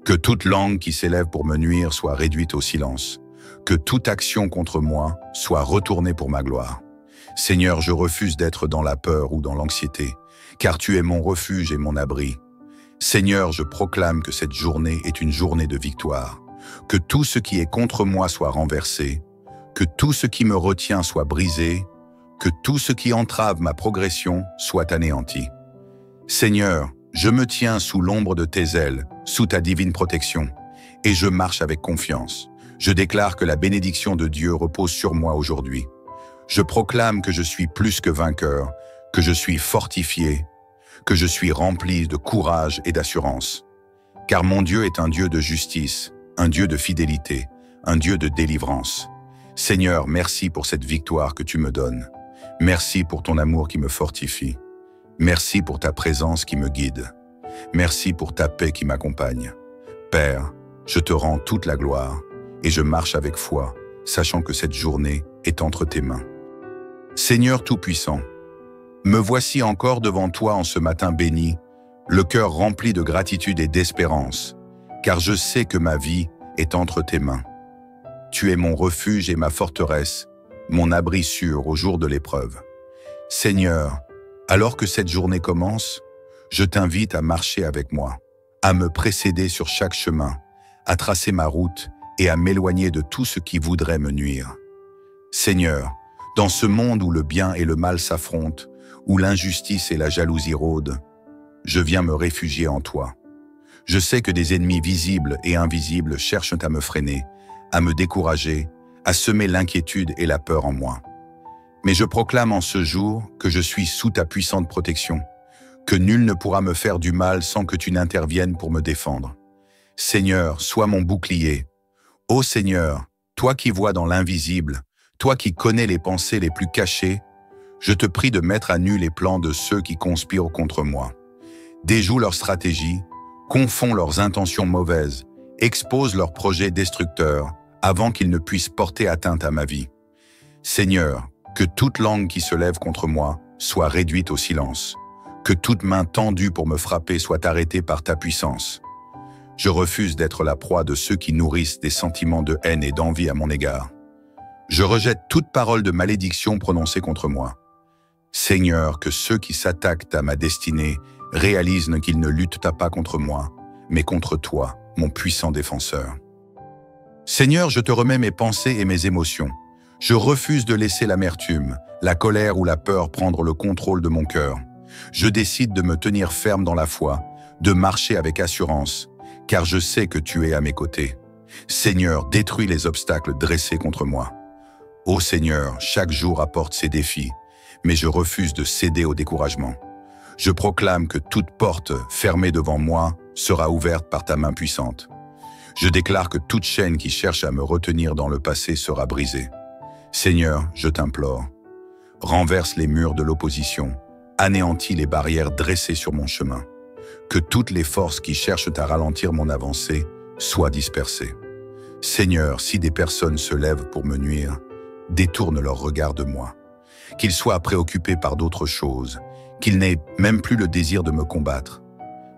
Que toute langue qui s'élève pour me nuire soit réduite au silence. Que toute action contre moi soit retournée pour ma gloire. Seigneur, je refuse d'être dans la peur ou dans l'anxiété, car tu es mon refuge et mon abri. Seigneur, je proclame que cette journée est une journée de victoire. Que tout ce qui est contre moi soit renversé. Que tout ce qui me retient soit brisé. Que tout ce qui entrave ma progression soit anéanti. Seigneur, je me tiens sous l'ombre de tes ailes, sous ta divine protection, et je marche avec confiance. Je déclare que la bénédiction de Dieu repose sur moi aujourd'hui. Je proclame que je suis plus que vainqueur, que je suis fortifié, que je suis rempli de courage et d'assurance. Car mon Dieu est un Dieu de justice, un Dieu de fidélité, un Dieu de délivrance. Seigneur, merci pour cette victoire que tu me donnes. Merci pour ton amour qui me fortifie. Merci pour ta présence qui me guide. Merci pour ta paix qui m'accompagne. Père, je te rends toute la gloire et je marche avec foi, sachant que cette journée est entre tes mains. Seigneur Tout-Puissant, me voici encore devant toi en ce matin béni, le cœur rempli de gratitude et d'espérance, car je sais que ma vie est entre tes mains. Tu es mon refuge et ma forteresse, mon abri sûr au jour de l'épreuve. Seigneur, alors que cette journée commence, je t'invite à marcher avec moi, à me précéder sur chaque chemin, à tracer ma route et à m'éloigner de tout ce qui voudrait me nuire. Seigneur, dans ce monde où le bien et le mal s'affrontent, où l'injustice et la jalousie rôdent, je viens me réfugier en toi. Je sais que des ennemis visibles et invisibles cherchent à me freiner, à me décourager, à semer l'inquiétude et la peur en moi. Mais je proclame en ce jour que je suis sous ta puissante protection, que nul ne pourra me faire du mal sans que tu n'interviennes pour me défendre. Seigneur, sois mon bouclier. Ô Seigneur, toi qui vois dans l'invisible, toi qui connais les pensées les plus cachées, je te prie de mettre à nu les plans de ceux qui conspirent contre moi. Déjoue leurs stratégies, confonds leurs intentions mauvaises, expose leurs projets destructeurs avant qu'ils ne puissent porter atteinte à ma vie. Seigneur, que toute langue qui se lève contre moi soit réduite au silence. Que toute main tendue pour me frapper soit arrêtée par ta puissance. Je refuse d'être la proie de ceux qui nourrissent des sentiments de haine et d'envie à mon égard. Je rejette toute parole de malédiction prononcée contre moi. Seigneur, que ceux qui s'attaquent à ma destinée réalisent qu'ils ne luttent pas contre moi, mais contre toi, mon puissant défenseur. Seigneur, je te remets mes pensées et mes émotions. Je refuse de laisser l'amertume, la colère ou la peur prendre le contrôle de mon cœur. Je décide de me tenir ferme dans la foi, de marcher avec assurance, car je sais que tu es à mes côtés. Seigneur, détruis les obstacles dressés contre moi. Ô Seigneur, chaque jour apporte ses défis, mais je refuse de céder au découragement. Je proclame que toute porte fermée devant moi sera ouverte par ta main puissante. Je déclare que toute chaîne qui cherche à me retenir dans le passé sera brisée. Seigneur, je t'implore, renverse les murs de l'opposition, anéantis les barrières dressées sur mon chemin. Que toutes les forces qui cherchent à ralentir mon avancée soient dispersées. Seigneur, si des personnes se lèvent pour me nuire, détourne leur regard de moi. Qu'ils soient préoccupés par d'autres choses, qu'ils n'aient même plus le désir de me combattre.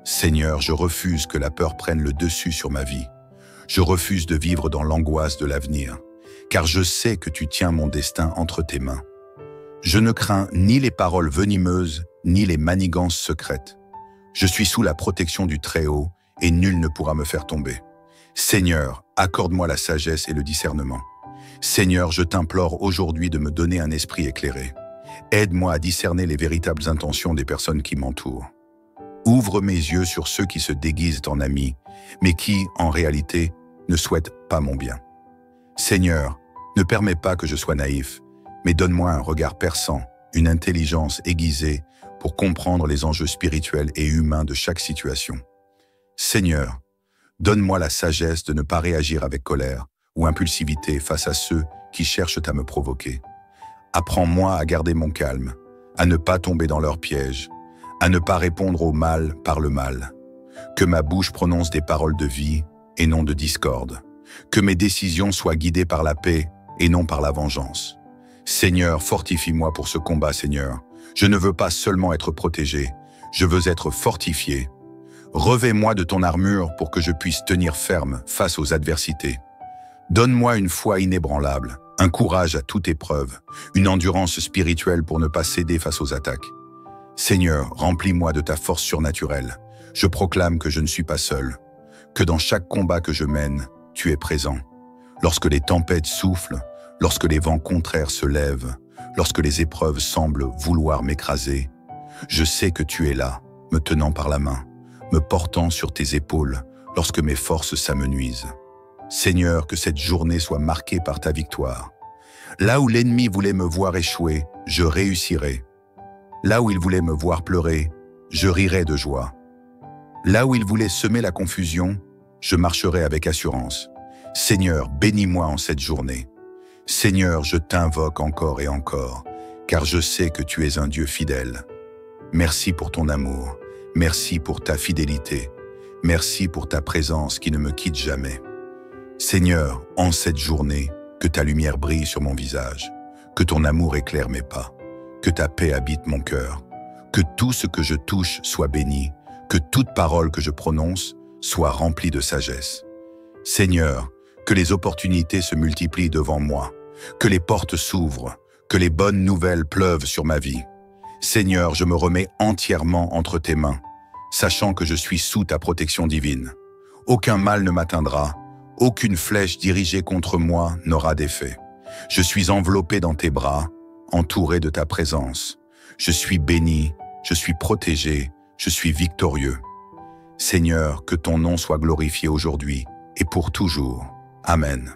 Seigneur, je refuse que la peur prenne le dessus sur ma vie. Je refuse de vivre dans l'angoisse de l'avenir, car je sais que tu tiens mon destin entre tes mains. Je ne crains ni les paroles venimeuses, ni les manigances secrètes. Je suis sous la protection du Très-Haut, et nul ne pourra me faire tomber. Seigneur, accorde-moi la sagesse et le discernement. Seigneur, je t'implore aujourd'hui de me donner un esprit éclairé. Aide-moi à discerner les véritables intentions des personnes qui m'entourent. Ouvre mes yeux sur ceux qui se déguisent en amis, mais qui, en réalité, ne souhaitent pas mon bien. Seigneur, ne permets pas que je sois naïf, mais donne-moi un regard perçant, une intelligence aiguisée pour comprendre les enjeux spirituels et humains de chaque situation. Seigneur, donne-moi la sagesse de ne pas réagir avec colère ou impulsivité face à ceux qui cherchent à me provoquer. Apprends-moi à garder mon calme, à ne pas tomber dans leurs pièges, à ne pas répondre au mal par le mal. Que ma bouche prononce des paroles de vie et non de discorde. Que mes décisions soient guidées par la paix et non par la vengeance. Seigneur, fortifie-moi pour ce combat, Seigneur. Je ne veux pas seulement être protégé, je veux être fortifié. Revêt-moi de ton armure pour que je puisse tenir ferme face aux adversités. Donne-moi une foi inébranlable, un courage à toute épreuve, une endurance spirituelle pour ne pas céder face aux attaques. Seigneur, remplis-moi de ta force surnaturelle. Je proclame que je ne suis pas seul, que dans chaque combat que je mène, tu es présent. Lorsque les tempêtes soufflent, lorsque les vents contraires se lèvent, lorsque les épreuves semblent vouloir m'écraser, je sais que tu es là, me tenant par la main, me portant sur tes épaules lorsque mes forces s'amenuisent. Seigneur, que cette journée soit marquée par ta victoire. Là où l'ennemi voulait me voir échouer, je réussirai. Là où il voulait me voir pleurer, je rirai de joie. Là où il voulait semer la confusion, je marcherai avec assurance. Seigneur, bénis-moi en cette journée. Seigneur, je t'invoque encore et encore, car je sais que tu es un Dieu fidèle. Merci pour ton amour, merci pour ta fidélité, merci pour ta présence qui ne me quitte jamais. Seigneur, en cette journée, que ta lumière brille sur mon visage, que ton amour éclaire mes pas, que ta paix habite mon cœur, que tout ce que je touche soit béni, que toute parole que je prononce soit remplie de sagesse. Seigneur, que les opportunités se multiplient devant moi, que les portes s'ouvrent, que les bonnes nouvelles pleuvent sur ma vie. Seigneur, je me remets entièrement entre tes mains, sachant que je suis sous ta protection divine. Aucun mal ne m'atteindra, aucune flèche dirigée contre moi n'aura d'effet. Je suis enveloppé dans tes bras, entouré de ta présence. Je suis béni, je suis protégé, je suis victorieux. Seigneur, que ton nom soit glorifié aujourd'hui et pour toujours. Amen.